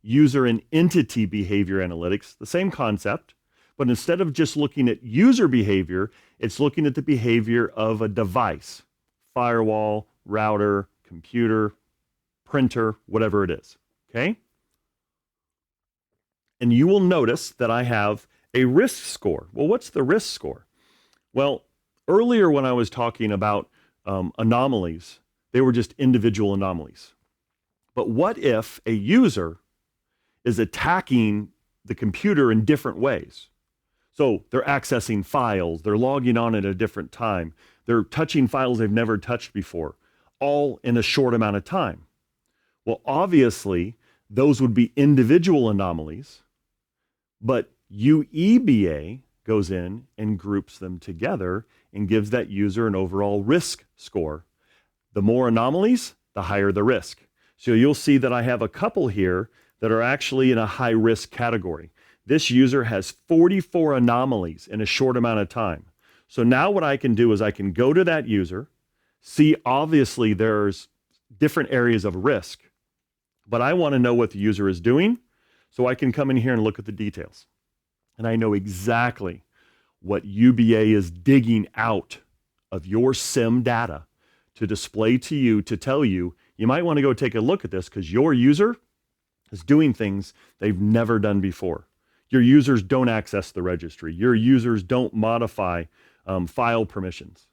User and Entity Behavior Analytics, the same concept, but instead of just looking at user behavior, it's looking at the behavior of a device, firewall, router, computer, printer, whatever it is, okay? And you will notice that I have a risk score. Well, what's the risk score? Well, earlier when I was talking about anomalies, they were just individual anomalies. But what if a user is attacking the computer in different ways? So they're accessing files, they're logging on at a different time, they're touching files they've never touched before, all in a short amount of time. Well, obviously, those would be individual anomalies, but UEBA goes in and groups them together and gives that user an overall risk score. The more anomalies, the higher the risk. So you'll see that I have a couple here that are actually in a high risk category. This user has 44 anomalies in a short amount of time. So now what I can do is I can go to that user, see obviously there's different areas of risk, but I want to know what the user is doing, so I can come in here and look at the details. And I know exactly what UBA is digging out of your SIM data to display to you, to tell you, you might want to go take a look at this because your user is doing things they've never done before. Your users don't access the registry. Your users don't modify file permissions.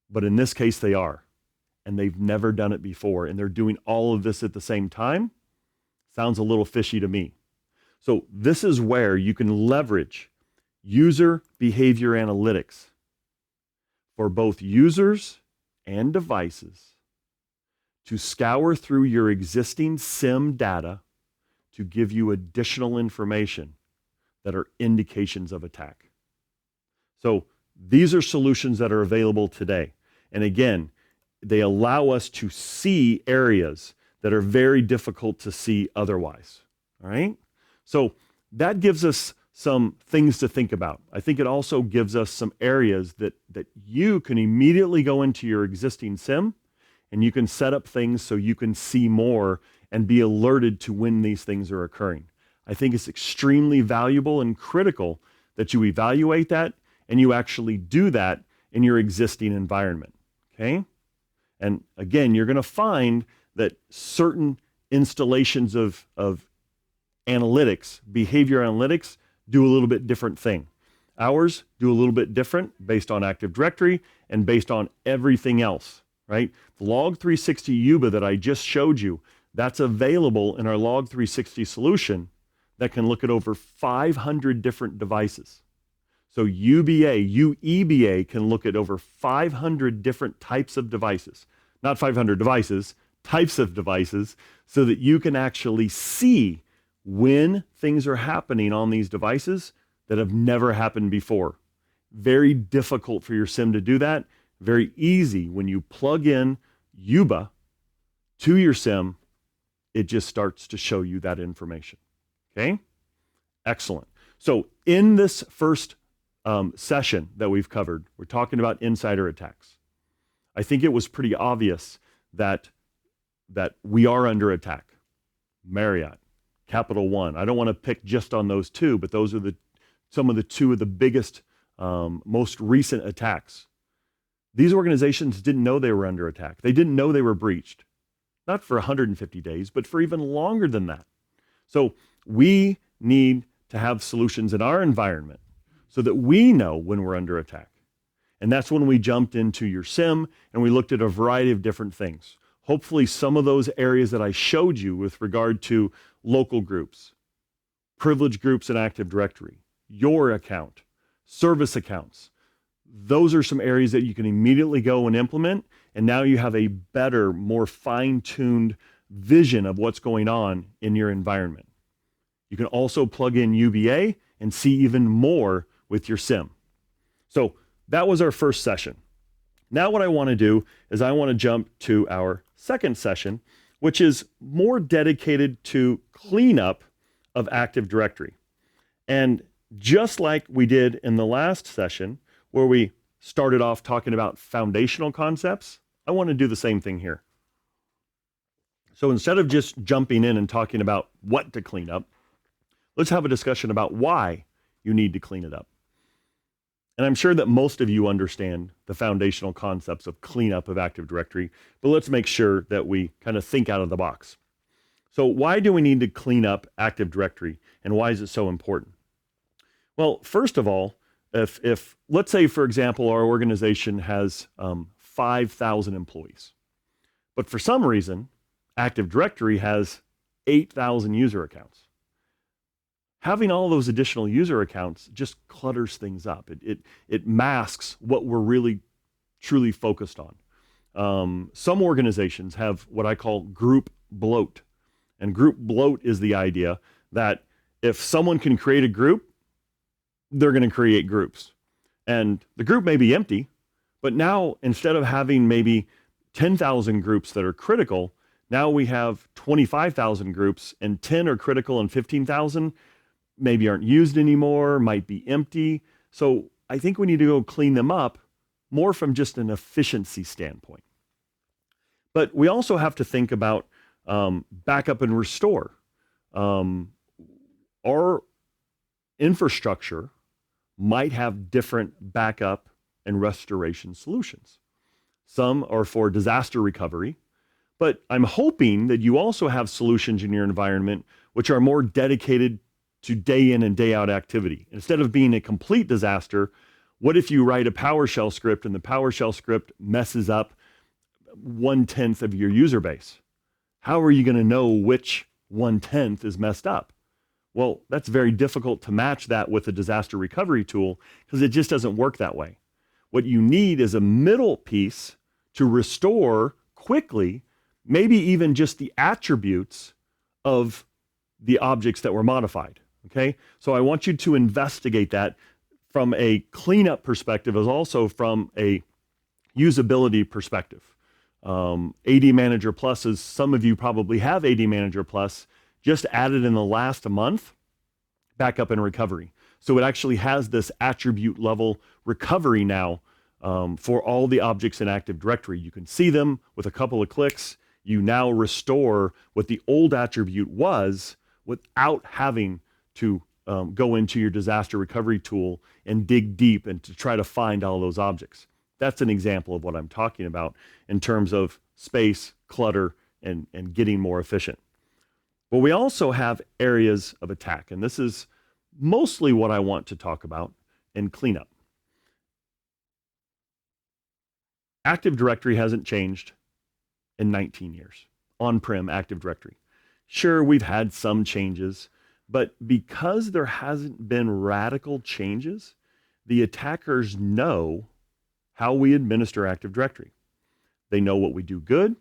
But in this case, they are. And they've never done it before. And they're doing all of this at the same time. Sounds a little fishy to me. So this is where you can leverage user behavior analytics for both users and devices to scour through your existing SIM data to give you additional information that are indications of attack. So these are solutions that are available today. And again, they allow us to see areas that are very difficult to see otherwise. All right? So that gives us some things to think about. I think it also gives us some areas that you can immediately go into your existing SIM and you can set up things so you can see more and be alerted to when these things are occurring. I think it's extremely valuable and critical that you evaluate that and you actually do that in your existing environment, okay? And again, you're going to find that certain installations of analytics, behavior analytics, do a little bit different thing. Ours do a little bit different based on Active Directory and based on everything else, right? The Log360 Yuba that I just showed you, that's available in our Log360 solution that can look at over 500 different devices. So UEBA can look at over 500 different types of devices, not 500 devices, types of devices, so that you can actually see when things are happening on these devices that have never happened before. Very difficult for your SIM to do that. Very easy when you plug in Yuba to your SIM, it just starts to show you that information. Okay? Excellent. So in this first session that we've covered, we're talking about insider attacks. I think it was pretty obvious that we are under attack. Marriott, Capital One. I don't want to pick just on those two, but those are some of the two of the biggest, most recent attacks. These organizations didn't know they were under attack. They didn't know they were breached. Not for 150 days, but for even longer than that. So we need to have solutions in our environment so that we know when we're under attack. And that's when we jumped into your SIM and we looked at a variety of different things. Hopefully some of those areas that I showed you with regard to local groups, privileged groups in Active Directory, your account, service accounts, those are some areas that you can immediately go and implement. And now you have a better, more fine-tuned vision of what's going on in your environment. You can also plug in UBA and see even more with your SIM. So that was our first session. Now what I want to do is I want to jump to our second session, which is more dedicated to cleanup of Active Directory. And just like we did in the last session, where we started off talking about foundational concepts, I want to do the same thing here. So instead of just jumping in and talking about what to clean up, let's have a discussion about why you need to clean it up. And I'm sure that most of you understand the foundational concepts of cleanup of Active Directory, but let's make sure that we kind of think out of the box. So why do we need to clean up Active Directory, and why is it so important? Well, first of all, if let's say, for example, our organization has 5,000 employees, but for some reason, Active Directory has 8,000 user accounts. Having all those additional user accounts just clutters things up. It masks what we're really truly focused on. Some organizations have what I call group bloat. And group bloat is the idea that if someone can create a group, they're going to create groups. And the group may be empty, but now instead of having maybe 10,000 groups that are critical, now we have 25,000 groups, and 10 are critical and 15,000 maybe aren't used anymore, might be empty. So I think we need to go clean them up more from just an efficiency standpoint. But we also have to think about backup and restore. Our infrastructure might have different backup and restoration solutions. Some are for disaster recovery, but I'm hoping that you also have solutions in your environment which are more dedicated to day in and day out activity. Instead of being a complete disaster, what if you write a PowerShell script and the PowerShell script messes up 1/10 of your user base? How are you going to know which 1/10 is messed up? Well, that's very difficult to match that with a disaster recovery tool because it just doesn't work that way. What you need is a middle piece to restore quickly, maybe even just the attributes of the objects that were modified, okay? So I want you to investigate that from a cleanup perspective as also from a usability perspective. AD Manager Plus, as some of you probably have AD Manager Plus, just added in the last month, backup and recovery. So it actually has this attribute level recovery now for all the objects in Active Directory. You can see them with a couple of clicks. You now restore what the old attribute was without having to go into your disaster recovery tool and dig deep and to try to find all those objects. That's an example of what I'm talking about in terms of space, clutter, and getting more efficient. But we also have areas of attack, and this is mostly what I want to talk about in cleanup. Active Directory hasn't changed in 19 years, on-prem Active Directory. Sure, we've had some changes, but because there hasn't been radical changes, the attackers know how we administer Active Directory. They know what we do good,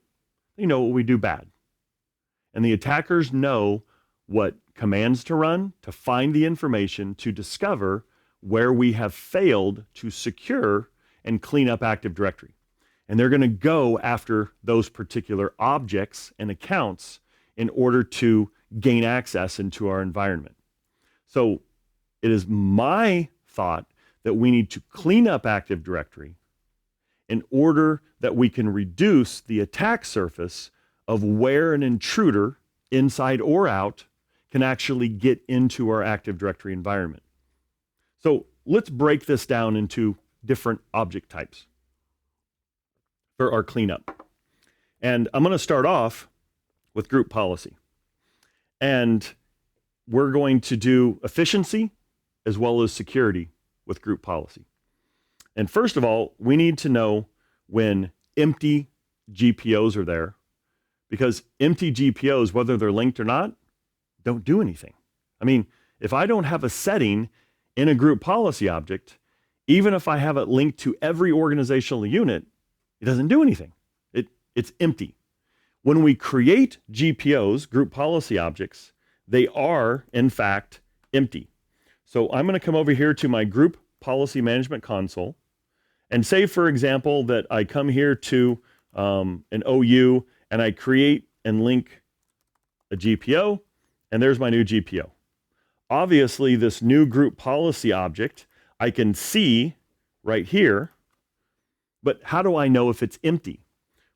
they know what we do bad. And the attackers know what commands to run to find the information to discover where we have failed to secure and clean up Active Directory. And they're going to go after those particular objects and accounts in order to gain access into our environment. So it is my thought that we need to clean up Active Directory in order that we can reduce the attack surface of where an intruder, inside or out, can actually get into our Active Directory environment. So let's break this down into different object types for our cleanup. And I'm going to start off with group policy. And we're going to do efficiency as well as security with group policy. And first of all, we need to know when empty GPOs are there, because empty GPOs, whether they're linked or not, don't do anything. I mean, if I don't have a setting in a group policy object, even if I have it linked to every organizational unit, it doesn't do anything. It's empty. When we create GPOs, group policy objects, they are, in fact, empty. So I'm going to come over here to my group policy management console and say, for example, that I come here to an OU and I create and link a GPO, and there's my new GPO. Obviously, this new group policy object, I can see right here, but how do I know if it's empty?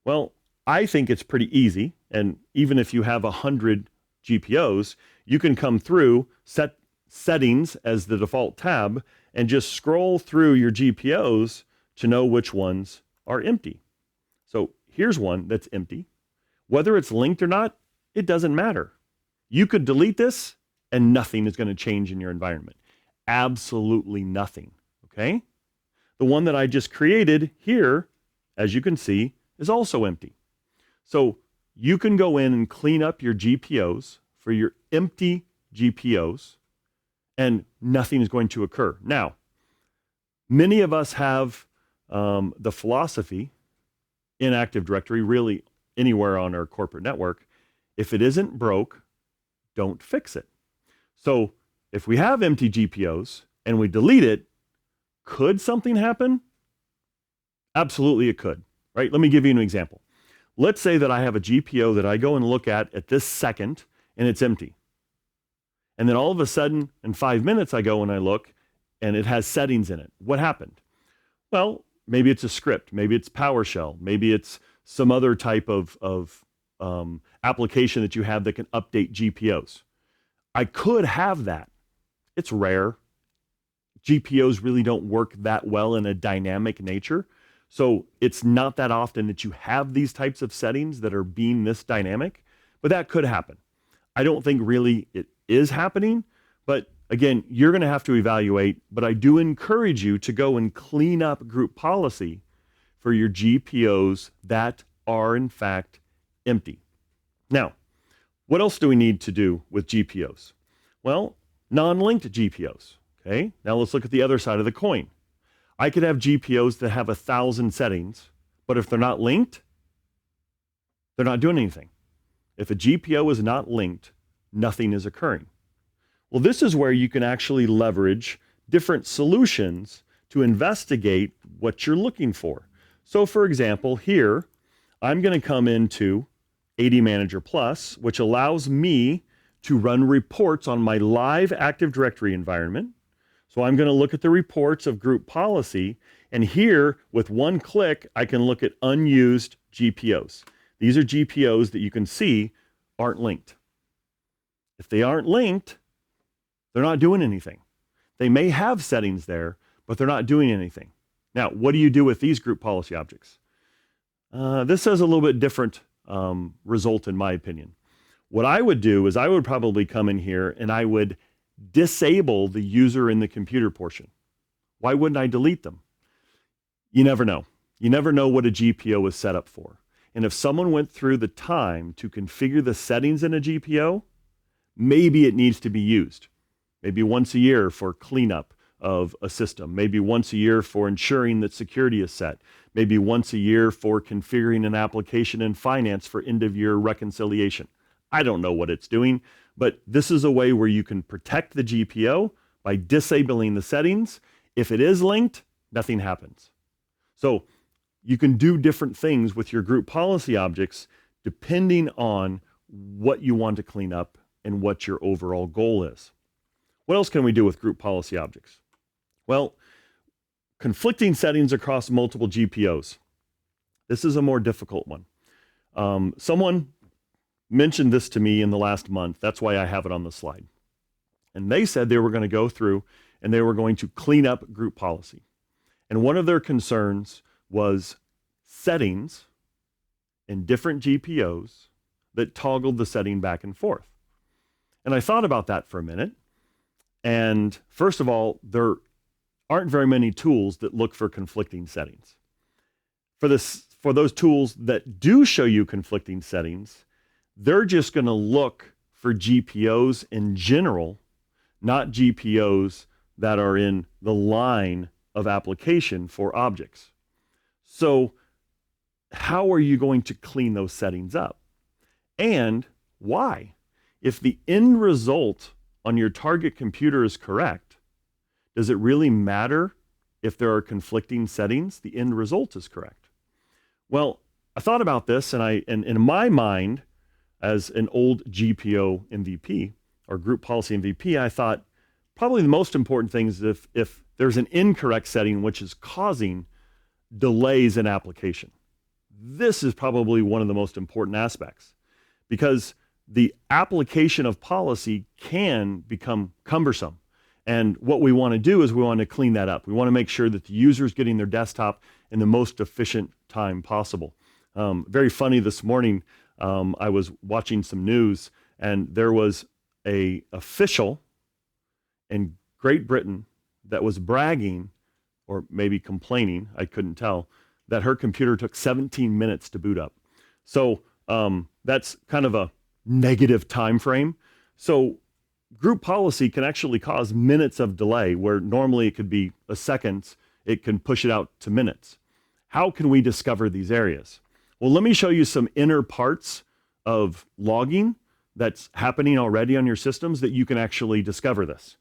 Well, I think it's pretty easy, and even if you have 100 GPOs, you can come through, set settings as the default tab, and just scroll through your GPOs to know which ones are empty. So here's one that's empty. Whether it's linked or not, it doesn't matter. You could delete this and nothing is going to change in your environment. Absolutely nothing, okay? The one that I just created here, as you can see, is also empty. So you can go in and clean up your GPOs for your empty GPOs, and nothing is going to occur. Now, many of us have the philosophy in Active Directory, really anywhere on our corporate network, if it isn't broke, don't fix it. So if we have empty GPOs and we delete it, could something happen? Absolutely it could, right? Let me give you an example. Let's say that I have a GPO that I go and look at this second and it's empty. And then all of a sudden in 5 minutes I go and I look and it has settings in it. What happened? Well, maybe it's a script, maybe it's PowerShell, maybe it's some other type of application that you have that can update GPOs. I could have that. It's rare. GPOs really don't work that well in a dynamic nature. So it's not that often that you have these types of settings that are being this dynamic, but that could happen. I don't think really it is happening, but again, you're going to have to evaluate, but I do encourage you to go and clean up group policy for your GPOs that are in fact empty. Now, what else do we need to do with GPOs? Well, non-linked GPOs, okay? Now let's look at the other side of the coin. I could have GPOs that have 1,000 settings, but if they're not linked, they're not doing anything. If a GPO is not linked, nothing is occurring. Well, this is where you can actually leverage different solutions to investigate what you're looking for. So for example, here, I'm going to come into AD Manager Plus, which allows me to run reports on my live Active Directory environment. So I'm going to look at the reports of group policy, and here, with one click, I can look at unused GPOs. These are GPOs that you can see aren't linked. If they aren't linked, they're not doing anything. They may have settings there, but they're not doing anything. Now, what do you do with these group policy objects? This has a little bit different result in my opinion. What I would do is I would probably come in here and I would disable the user in the computer portion. Why wouldn't I delete them? You never know. You never know what a GPO is set up for. And if someone went through the time to configure the settings in a GPO, maybe it needs to be used. Maybe once a year for cleanup of a system, maybe once a year for ensuring that security is set, maybe once a year for configuring an application in finance for end-of-year reconciliation. I don't know what it's doing, but this is a way where you can protect the GPO by disabling the settings. If it is linked, nothing happens. So you can do different things with your group policy objects depending on what you want to clean up and what your overall goal is. What else can we do with group policy objects? Well, conflicting settings across multiple GPOs. This is a more difficult one. Someone mentioned this to me in the last month. That's why I have it on the slide. And they said they were going to go through and they were going to clean up group policy. And one of their concerns was settings in different GPOs that toggled the setting back and forth. And I thought about that for a minute. And first of all, there aren't very many tools that look for conflicting settings. For those tools that do show you conflicting settings, they're just going to look for GPOs in general, not GPOs that are in the line of application for objects. So how are you going to clean those settings up? And why? If the end result on your target computer is correct, does it really matter if there are conflicting settings? The end result is correct. Well, I thought about this, and in my mind, as an old GPO MVP or group policy MVP, I thought probably the most important thing is if there's an incorrect setting which is causing delays in application. This is probably one of the most important aspects, because the application of policy can become cumbersome. And what we want to do is we want to clean that up. We want to make sure that the user is getting their desktop in the most efficient time possible. Very funny this morning, I was watching some news, and there was an official in Great Britain that was bragging, or maybe complaining, I couldn't tell, that her computer took 17 minutes to boot up. So that's kind of a negative time frame. So group policy can actually cause minutes of delay, where normally it could be a second, it can push it out to minutes. How can we discover these areas? Well, let me show you some inner parts of logging that's happening already on your systems that you can actually discover this.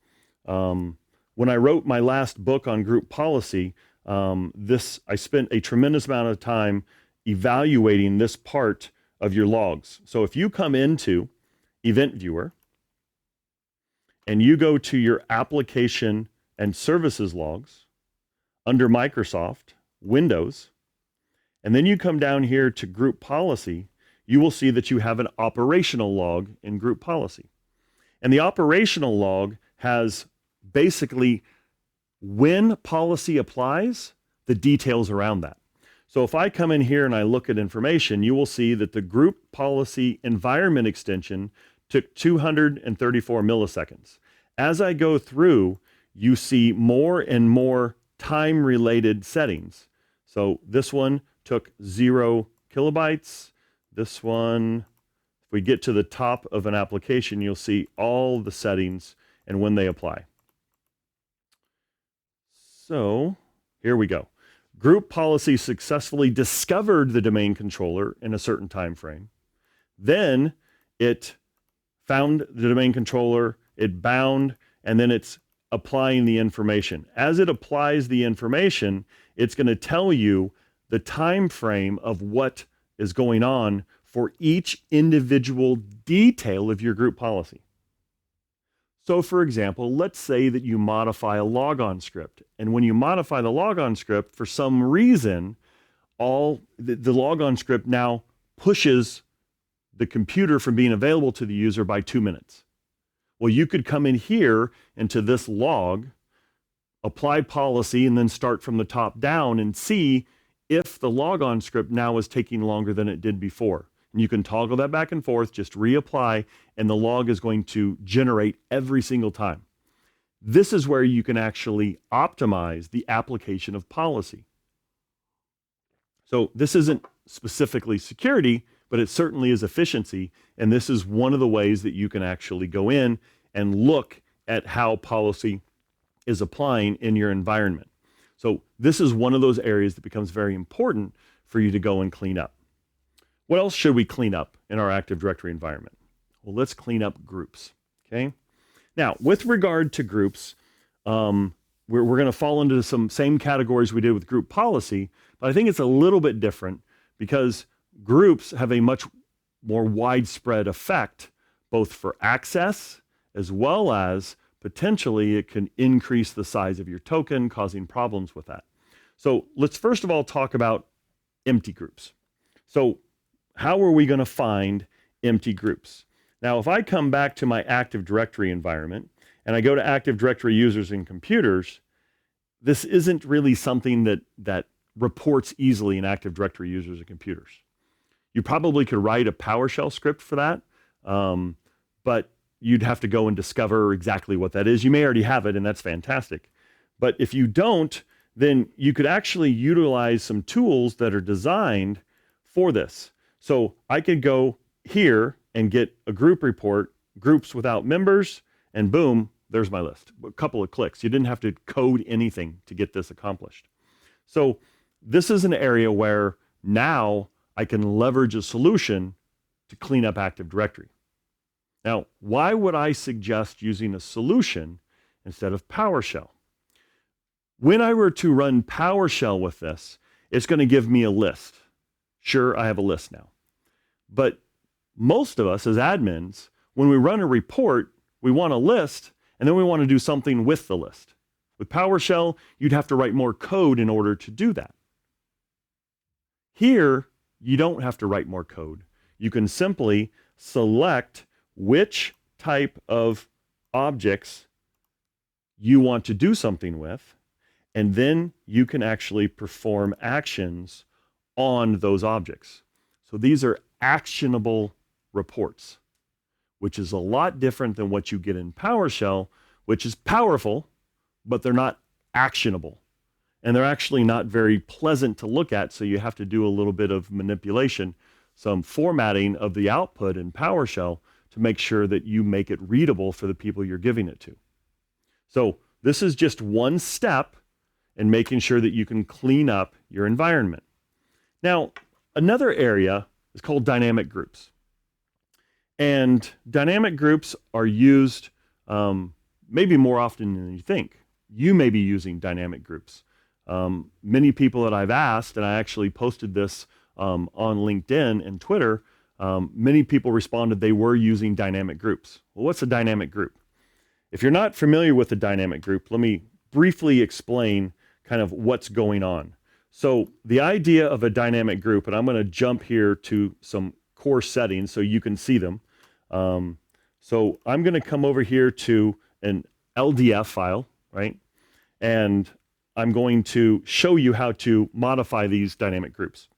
When I wrote my last book on group policy, I spent a tremendous amount of time evaluating this part of your logs. So if you come into Event Viewer and you go to your application and services logs under Microsoft, Windows, and then you come down here to group policy, you will see that you have an operational log in group policy. And the operational log has basically when policy applies, the details around that. So if I come in here and I look at information, you will see that the group policy environment extension took 234 milliseconds. As I go through, you see more and more time-related settings. So this one took 0 kilobytes. This one, if we get to the top of an application, you'll see all the settings and when they apply. So here we go. Group policy successfully discovered the domain controller in a certain time frame. Then it found the domain controller, it bound, and then it's applying the information. As it applies the information, it's going to tell you the time frame of what is going on for each individual detail of your group policy. So for example, let's say that you modify a logon script. And when you modify the logon script, for some reason, the logon script now pushes the computer from being available to the user by 2 minutes. Well, you could come in here into this log, apply policy, and then start from the top down and see if the logon script now is taking longer than it did before. And you can toggle that back and forth, just reapply, and the log is going to generate every single time. This is where you can actually optimize the application of policy. So this isn't specifically security, but it certainly is efficiency. And this is one of the ways that you can actually go in and look at how policy is applying in your environment. So this is one of those areas that becomes very important for you to go and clean up. What else should we clean up in our Active Directory environment? Well, let's clean up groups, okay? Now, with regard to groups, we're going to fall into some same categories we did with group policy, but I think it's a little bit different because groups have a much more widespread effect, both for access as well as potentially it can increase the size of your token, causing problems with that. So let's first of all talk about empty groups. So how are we going to find empty groups? Now, if I come back to my Active Directory environment and I go to Active Directory users and computers, this isn't really something that reports easily in Active Directory users and computers. You probably could write a PowerShell script for that, but you'd have to go and discover exactly what that is. You may already have it, and that's fantastic. But if you don't, then you could actually utilize some tools that are designed for this. So I could go here and get a group report, groups without members, and boom, there's my list. A couple of clicks. You didn't have to code anything to get this accomplished. So this is an area where now I can leverage a solution to clean up Active Directory. Now, why would I suggest using a solution instead of PowerShell? When I were to run PowerShell with this, it's going to give me a list. Sure, I have a list now. But most of us as admins, when we run a report, we want a list, and then we want to do something with the list. With PowerShell, you'd have to write more code in order to do that. Here, you don't have to write more code. You can simply select which type of objects you want to do something with, and then you can actually perform actions on those objects. So these are actionable reports, which is a lot different than what you get in PowerShell, which is powerful, but they're not actionable. And they're actually not very pleasant to look at, so you have to do a little bit of manipulation, some formatting of the output in PowerShell to make sure that you make it readable for the people you're giving it to. So this is just one step in making sure that you can clean up your environment. Now, another area is called dynamic groups. And dynamic groups are used maybe more often than you think. You may be using dynamic groups. Many people that I've asked, and I actually posted this on LinkedIn and Twitter, many people responded they were using dynamic groups. Well, what's a dynamic group? If you're not familiar with a dynamic group, let me briefly explain kind of what's going on. So the idea of a dynamic group, and I'm going to jump here to some core settings so you can see them. So I'm going to come over here to an LDF file, right? And I'm going to show you how to modify these dynamic groups.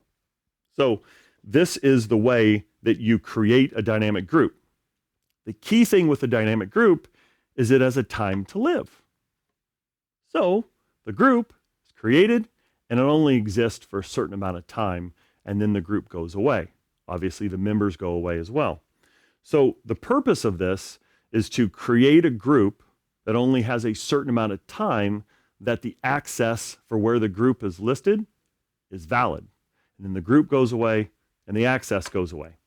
So this is the way that you create a dynamic group. The key thing with a dynamic group is it has a time to live. So the group is created and it only exists for a certain amount of time, and then the group goes away. Obviously, the members go away as well. So the purpose of this is to create a group that only has a certain amount of time that the access for where the group is listed is valid. And then the group goes away and the access goes away.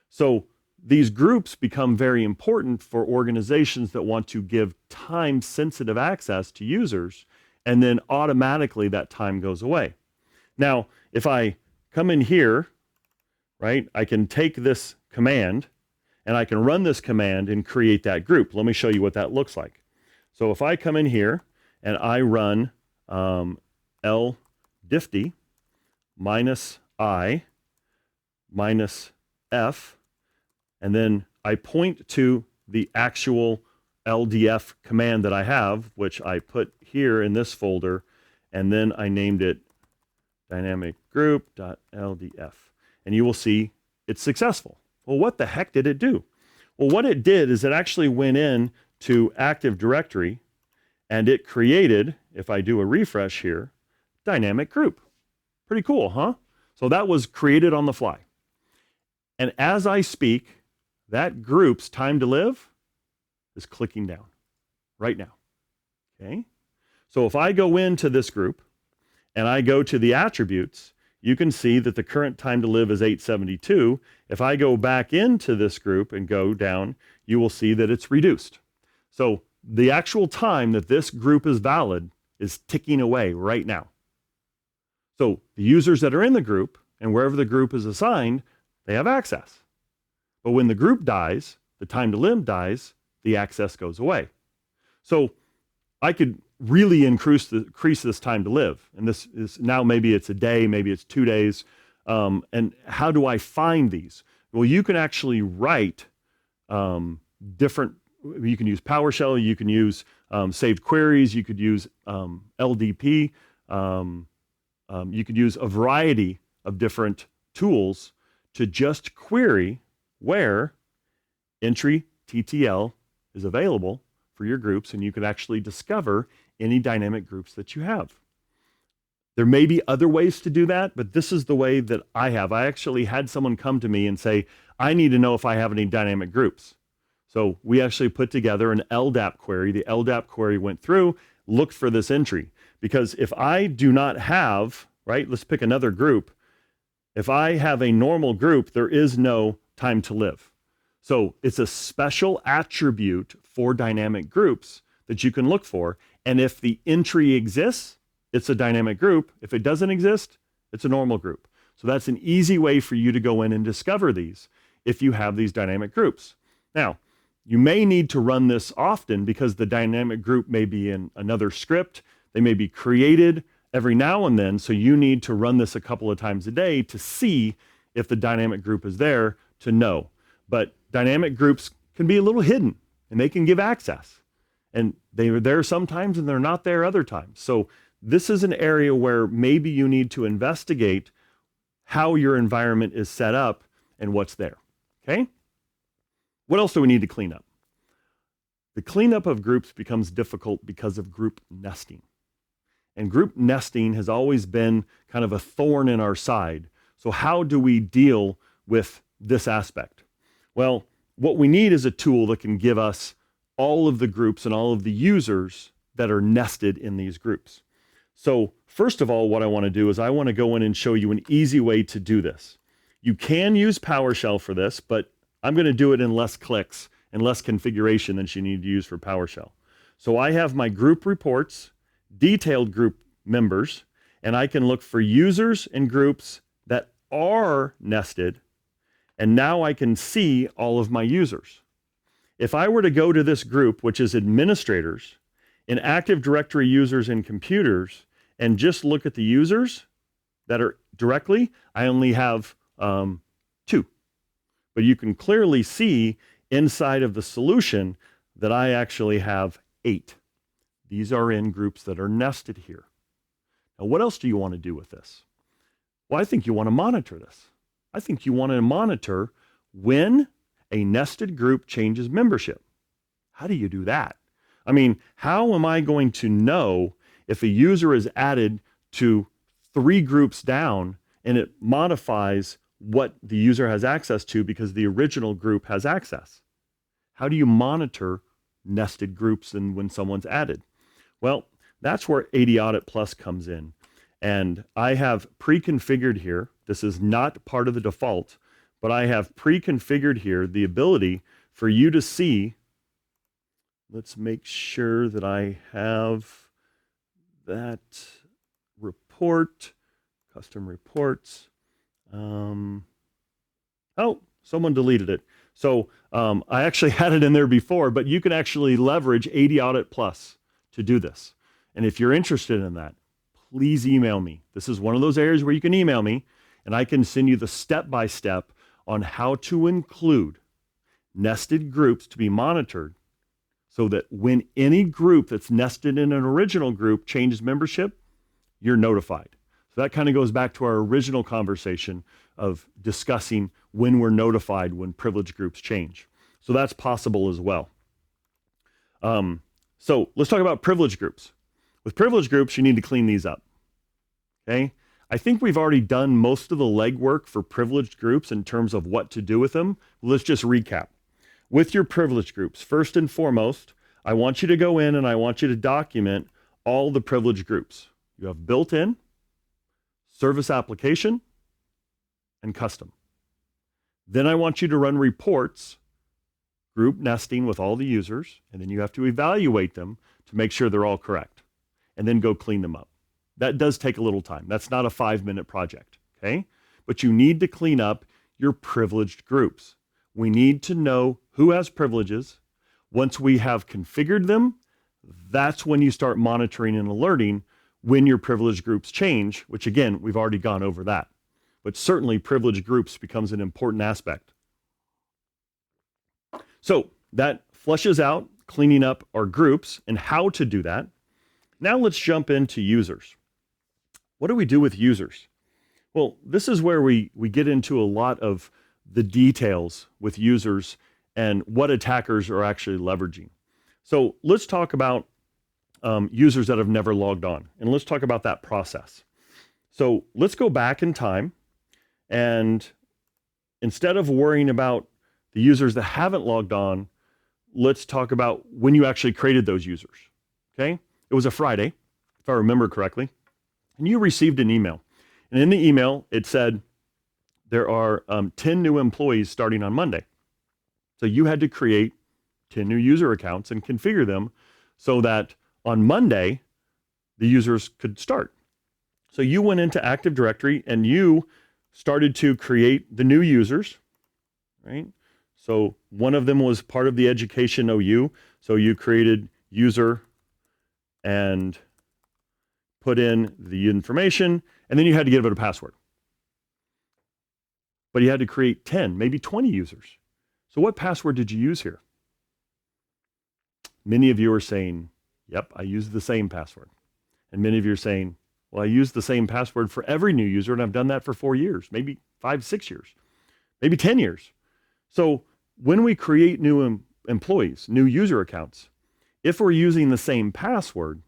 So these groups become very important for organizations that want to give time-sensitive access to users, and then automatically that time goes away. Now, if I come in here, right, I can take this command and I can run this command and create that group. Let me show you what that looks like. So if I come in here and I run ldifty -I -f, and then I point to the actual LDF command that I have, which I put here in this folder, and then I named it dynamic group.ldf. And you will see it's successful. Well, what the heck did it do? Well, what it did is it actually went in to Active Directory and it created, if I do a refresh here, dynamic group. Pretty cool, huh? So that was created on the fly. And as I speak, that group's time to live is clicking down right now, okay? So if I go into this group and I go to the attributes, you can see that the current time to live is 872. If I go back into this group and go down, you will see that it's reduced. So the actual time that this group is valid is ticking away right now. So the users that are in the group and wherever the group is assigned, they have access. But when the group dies, the time to live dies, the access goes away. So I could really increase this time to live. And this is now, maybe it's a day, maybe it's 2 days. And how do I find these? Well, you can actually write different, you can use PowerShell, you can use saved queries, you could use LDP, you could use a variety of different tools to just query where entry TTL is available for your groups, and you can actually discover any dynamic groups that you have. There may be other ways to do that, but this is the way that I have. I actually had someone come to me and say, I need to know if I have any dynamic groups. So we actually put together an LDAP query. The LDAP query went through, looked for this entry. Because if I do not have, right, let's pick another group. If I have a normal group, there is no time to live. So it's a special attribute for dynamic groups that you can look for. And if the entry exists, it's a dynamic group. If it doesn't exist, it's a normal group. So that's an easy way for you to go in and discover these if you have these dynamic groups. Now, you may need to run this often because the dynamic group may be in another script. They may be created every now and then. So you need to run this a couple of times a day to see if the dynamic group is there to know. But dynamic groups can be a little hidden and they can give access. And they are there sometimes and they're not there other times. So this is an area where maybe you need to investigate how your environment is set up and what's there, okay? What else do we need to clean up? The cleanup of groups becomes difficult because of group nesting. And group nesting has always been kind of a thorn in our side. So how do we deal with this aspect? Well, what we need is a tool that can give us all of the groups and all of the users that are nested in these groups. So first of all, what I want to do is I want to go in and show you an easy way to do this. You can use PowerShell for this, but I'm going to do it in less clicks and less configuration than you need to use for PowerShell. So I have my group reports, detailed group members, and I can look for users and groups that are nested, and now I can see all of my users. If I were to go to this group, which is administrators, in Active Directory users and computers, and just look at the users that are directly, I only have 2. But you can clearly see inside of the solution that I actually have 8. These are in groups that are nested here. Now, what else do you want to do with this? Well, I think you want to monitor this. I think you want to monitor when a nested group changes membership. How do you do that? I mean, how am I going to know if a user is added to 3 groups down and it modifies what the user has access to because the original group has access? How do you monitor nested groups and when someone's added? Well, That's where AD Audit Plus comes in. And I have pre-configured here, this is not part of the default, but I have pre-configured here the ability for you to see, let's make sure that I have that report, custom reports. Oh, someone deleted it. So I actually had it in there before, but you can actually leverage AD Audit Plus to do this. And if you're interested in that, please email me. This is one of those areas where you can email me and I can send you the step-by-step on how to include nested groups to be monitored so that when any group that's nested in an original group changes membership, you're notified. So that kind of goes back to our original conversation of discussing when we're notified when privilege groups change. So that's possible as well. So let's talk about privilege groups. With privilege groups, you need to clean these up, okay? I think we've already done most of the legwork for privileged groups in terms of what to do with them. Let's just recap. With your privilege groups, first and foremost, I want you to go in and I want you to document all the privilege groups. You have built-in, service application, and custom. Then I want you to run reports, group nesting with all the users, and then you have to evaluate them to make sure they're all correct, and then go clean them up. That does take a little time. That's not a 5-minute project, okay? But you need to clean up your privileged groups. We need to know who has privileges. Once we have configured them, that's when you start monitoring and alerting when your privileged groups change, which again, we've already gone over that. But certainly privileged groups becomes an important aspect. So that flushes out cleaning up our groups and how to do that. Now let's jump into users. What do we do with users? Well, this is where we get into a lot of the details with users and what attackers are actually leveraging. So let's talk about users that have never logged on, and let's talk about that process. So let's go back in time, and instead of worrying about the users that haven't logged on, let's talk about when you actually created those users, okay? It was a Friday, if I remember correctly, and you received an email. And in the email, it said, there are 10 new employees starting on Monday. So you had to create 10 new user accounts and configure them so that on Monday, the users could start. So you went into Active Directory and you started to create the new users, right? So one of them was part of the education OU. So you created user and put in the information, and then you had to give it a password. But you had to create 10, maybe 20 users. So what password did you use here? Many of you are saying, yep, I used the same password. And many of you are saying, well, I used the same password for every new user, and I've done that for 4 years, maybe 5, 6 years, maybe 10 years. So when we create new employees, new user accounts, if we're using the same password,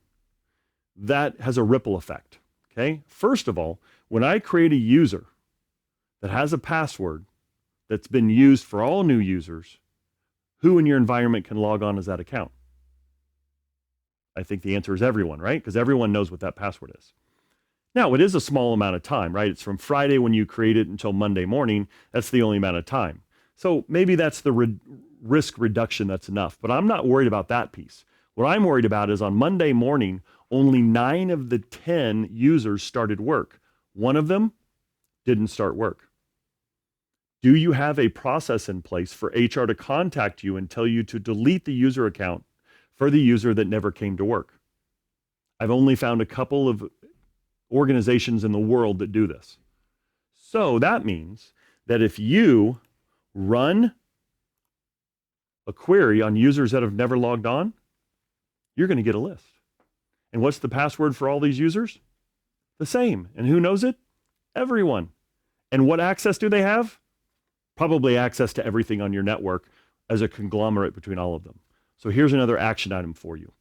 that has a ripple effect, okay? First of all, when I create a user that has a password that's been used for all new users, who in your environment can log on as that account? I think the answer is everyone, right? Because everyone knows what that password is. Now, it is a small amount of time, right? It's from Friday when you create it until Monday morning. That's the only amount of time. So maybe that's the risk reduction that's enough, but I'm not worried about that piece. What I'm worried about is on Monday morning, only 9 of the 10 users started work. One of them didn't start work. Do you have a process in place for HR to contact you and tell you to delete the user account for the user that never came to work? I've only found a couple of organizations in the world that do this. So that means that if you run a query on users that have never logged on, you're going to get a list. And what's the password for all these users? The same. And who knows it? Everyone. And what access do they have? Probably access to everything on your network as a conglomerate between all of them. So here's another action item for you.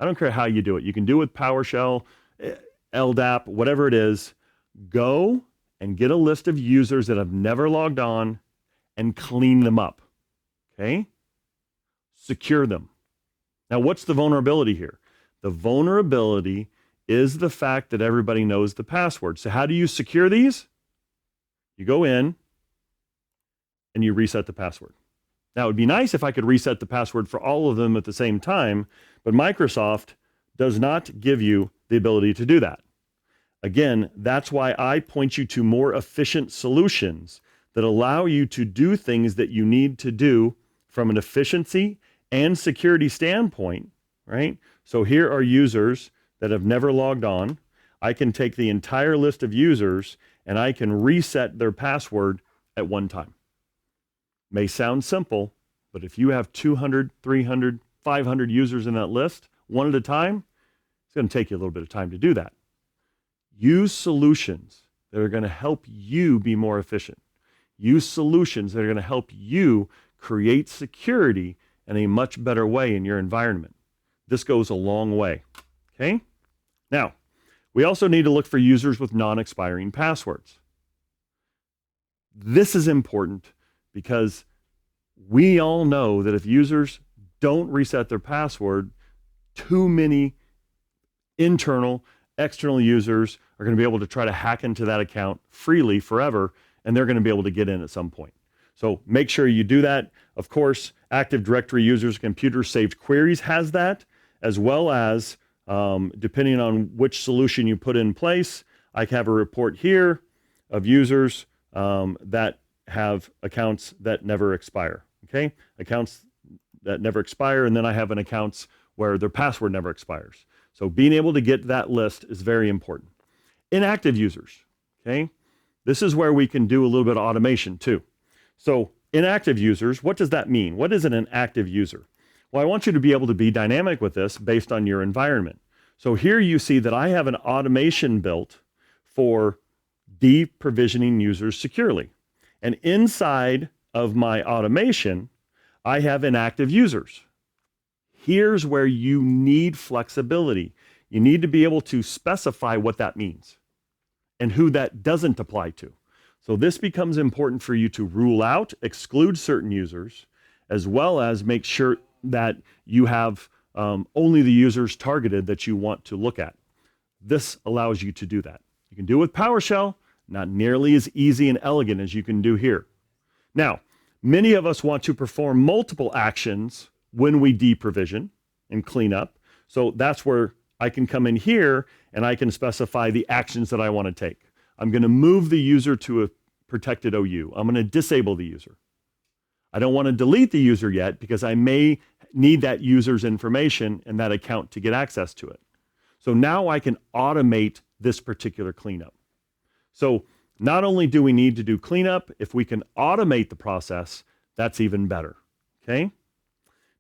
I don't care how you do it. You can do it with PowerShell, LDAP, whatever it is. Go and get a list of users that have never logged on and clean them up, okay? Secure them. Now, what's the vulnerability here? The vulnerability is the fact that everybody knows the password. So how do you secure these? You go in and you reset the password. Now, it would be nice if I could reset the password for all of them at the same time, but Microsoft does not give you the ability to do that. Again, that's why I point you to more efficient solutions that allow you to do things that you need to do from an efficiency and security standpoint, right? So here are users that have never logged on. I can take the entire list of users and I can reset their password at one time. May sound simple, but if you have 200, 300, 500 users in that list, one at a time, it's going to take you a little bit of time to do that. Use solutions that are going to help you be more efficient. Use solutions that are going to help you create security in a much better way in your environment. This goes a long way, okay? Now, we also need to look for users with non-expiring passwords. This is important because we all know that if users don't reset their password, too many internal, external users are going to be able to try to hack into that account freely forever, and they're going to be able to get in at some point. So make sure you do that. Of course, Active Directory users, computer saved queries has that, as well as depending on which solution you put in place, I have a report here of users that have accounts that never expire, okay? Accounts that never expire, and then I have an accounts where their password never expires. So being able to get that list is very important. Inactive users, okay? This is where we can do a little bit of automation too. So inactive users, what does that mean? What is an inactive user? Well, I want you to be able to be dynamic with this based on your environment. So here you see that I have an automation built for deprovisioning users securely. And inside of my automation, I have inactive users. Here's where you need flexibility. You need to be able to specify what that means and who that doesn't apply to. So this becomes important for you to rule out, exclude certain users, as well as make sure that you have only the users targeted that you want to look at. This allows you to do that. You can do it with PowerShell, not nearly as easy and elegant as you can do here. Now, many of us want to perform multiple actions when we deprovision and clean up. So that's where I can come in here and I can specify the actions that I want to take. I'm going to move the user to a protected OU. I'm going to disable the user. I don't want to delete the user yet because I may need that user's information and that account to get access to it. So now I can automate this particular cleanup. So not only do we need to do cleanup, if we can automate the process, that's even better, okay?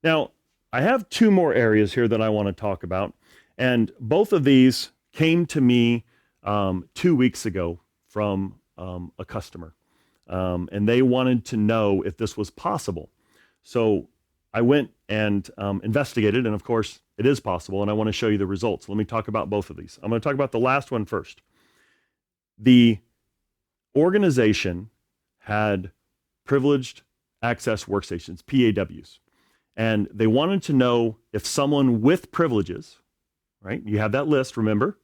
Now, I have two more areas here that I want to talk about, and both of these came to me 2 weeks ago from a customer, and they wanted to know if this was possible. So I went and investigated, and of course, it is possible, and I want to show you the results. Let me talk about both of these. I'm going to talk about the last one first. The organization had privileged access workstations, PAWs, and they wanted to know if someone with privileges, right? You have that list, remember?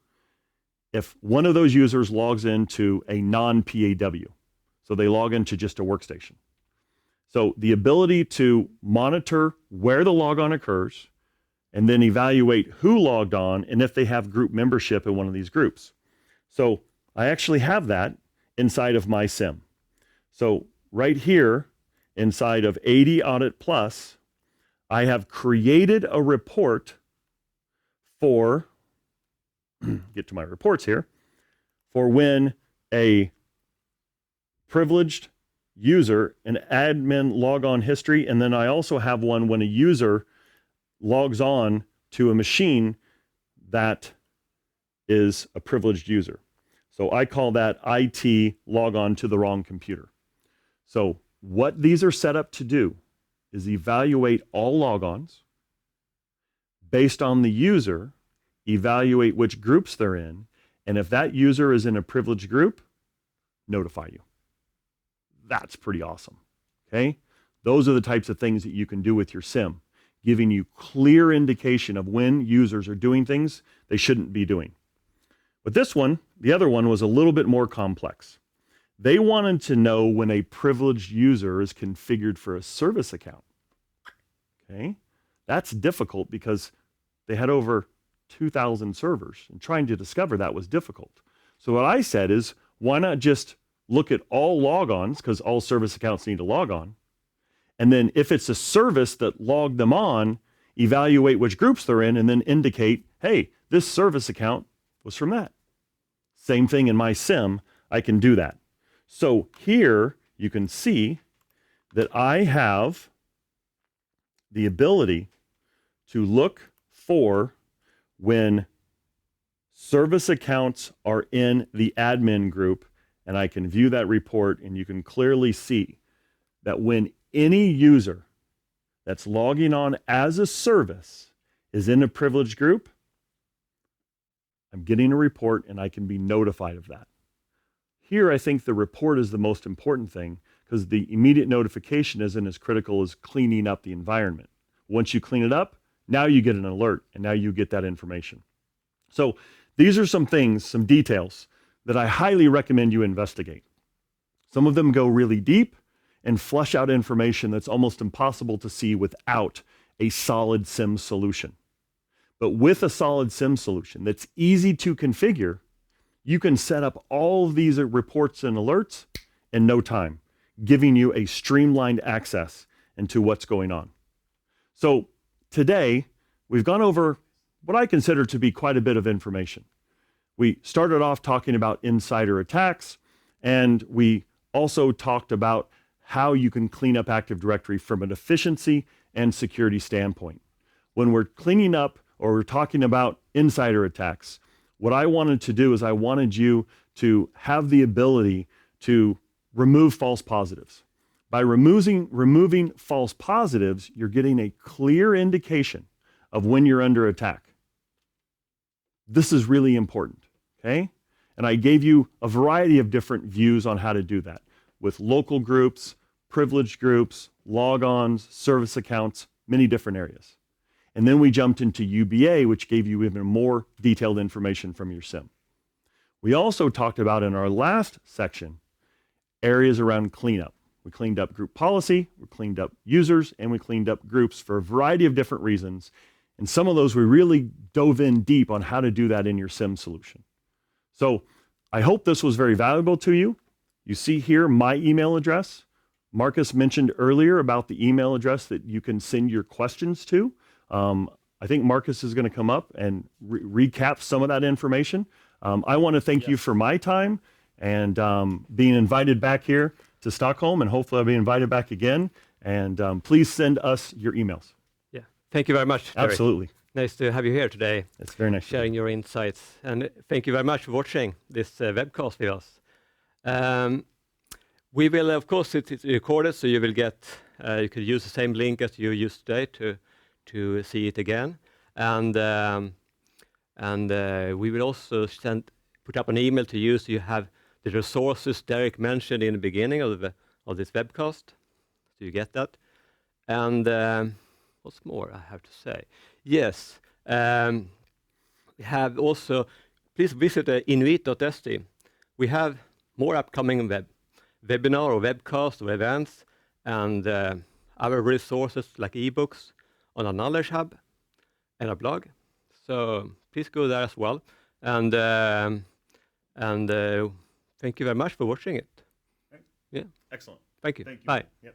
If one of those users logs into a non-PAW, so they log into just a workstation. So the ability to monitor where the logon occurs and then evaluate who logged on and if they have group membership in one of these groups. So I actually have that inside of my SIM. So right here inside of AD Audit Plus, I have created a report for, get to my reports here, for when a privileged user, an admin logon history, and then I also have one when a user logs on to a machine that is a privileged user. So I call that IT logon to the wrong computer. So what these are set up to do is evaluate all logons based on the user, evaluate which groups they're in, and if that user is in a privileged group, notify you. That's pretty awesome, okay? Those are the types of things that you can do with your SIM. giving you clear indication of when users are doing things they shouldn't be doing. But this one, the other one, was a little bit more complex. They wanted to know when a privileged user is configured for a service account. Okay, that's difficult because they had over 2,000 servers, and trying to discover that was difficult. So what I said is, why not just look at all logons, because all service accounts need to log on, and then if it's a service that logged them on, evaluate which groups they're in, and then indicate, hey, this service account was from that. Same thing in my SIM, I can do that. So here you can see that I have the ability to look for when service accounts are in the admin group, and I can view that report, and you can clearly see that when any user that's logging on as a service is in a privileged group, I'm getting a report and I can be notified of that. Here, I think the report is the most important thing because the immediate notification isn't as critical as cleaning up the environment. Once you clean it up, now you get an alert and now you get that information. So these are some things, some details that I highly recommend you investigate. Some of them go really deep and flesh out information that's almost impossible to see without a solid SIM solution. But with a solid SIM solution that's easy to configure, you can set up all of these reports and alerts in no time, giving you a streamlined access into what's going on. So today, we've gone over what I consider to be quite a bit of information. We started off talking about insider attacks, and we also talked about how you can clean up Active Directory from an efficiency and security standpoint. When we're cleaning up or we're talking about insider attacks, what I wanted to do is I wanted you to have the ability to remove false positives. By removing false positives, you're getting a clear indication of when you're under attack. This is really important, okay? And I gave you a variety of different views on how to do that with local groups, privileged groups, logons, service accounts, many different areas. And then we jumped into UBA, which gave you even more detailed information from your SIM. We also talked about in our last section, areas around cleanup. We cleaned up group policy, we cleaned up users, and we cleaned up groups for a variety of different reasons. And some of those we really dove in deep on how to do that in your SIM solution. So I hope this was very valuable to you. You see here my email address. Marcus mentioned earlier about the email address that you can send your questions to. I think Marcus is going to come up and recap some of that information. I want to thank you for my time and being invited back here to Stockholm, and hopefully I'll be invited back again. And please send us your emails. Yeah, thank you very much, Derek. Absolutely. Nice to have you here today. It's very nice. Sharing your insights. And thank you very much for watching this webcast with us. We will, of course, it's recorded, so you will get, you could use the same link as you used today to see it again. And we will also put up an email to you so you have the resources Derek mentioned in the beginning of this webcast. So you get that. And what's more I have to say? Yes, we have also, please visit invit.st. We have more upcoming webinar or webcast or events and other resources like ebooks on our Knowledge Hub and our blog. So please go there as well. And thank you very much for watching it. Okay. Yeah. Excellent. Thank you. Thank you. Bye. Yep.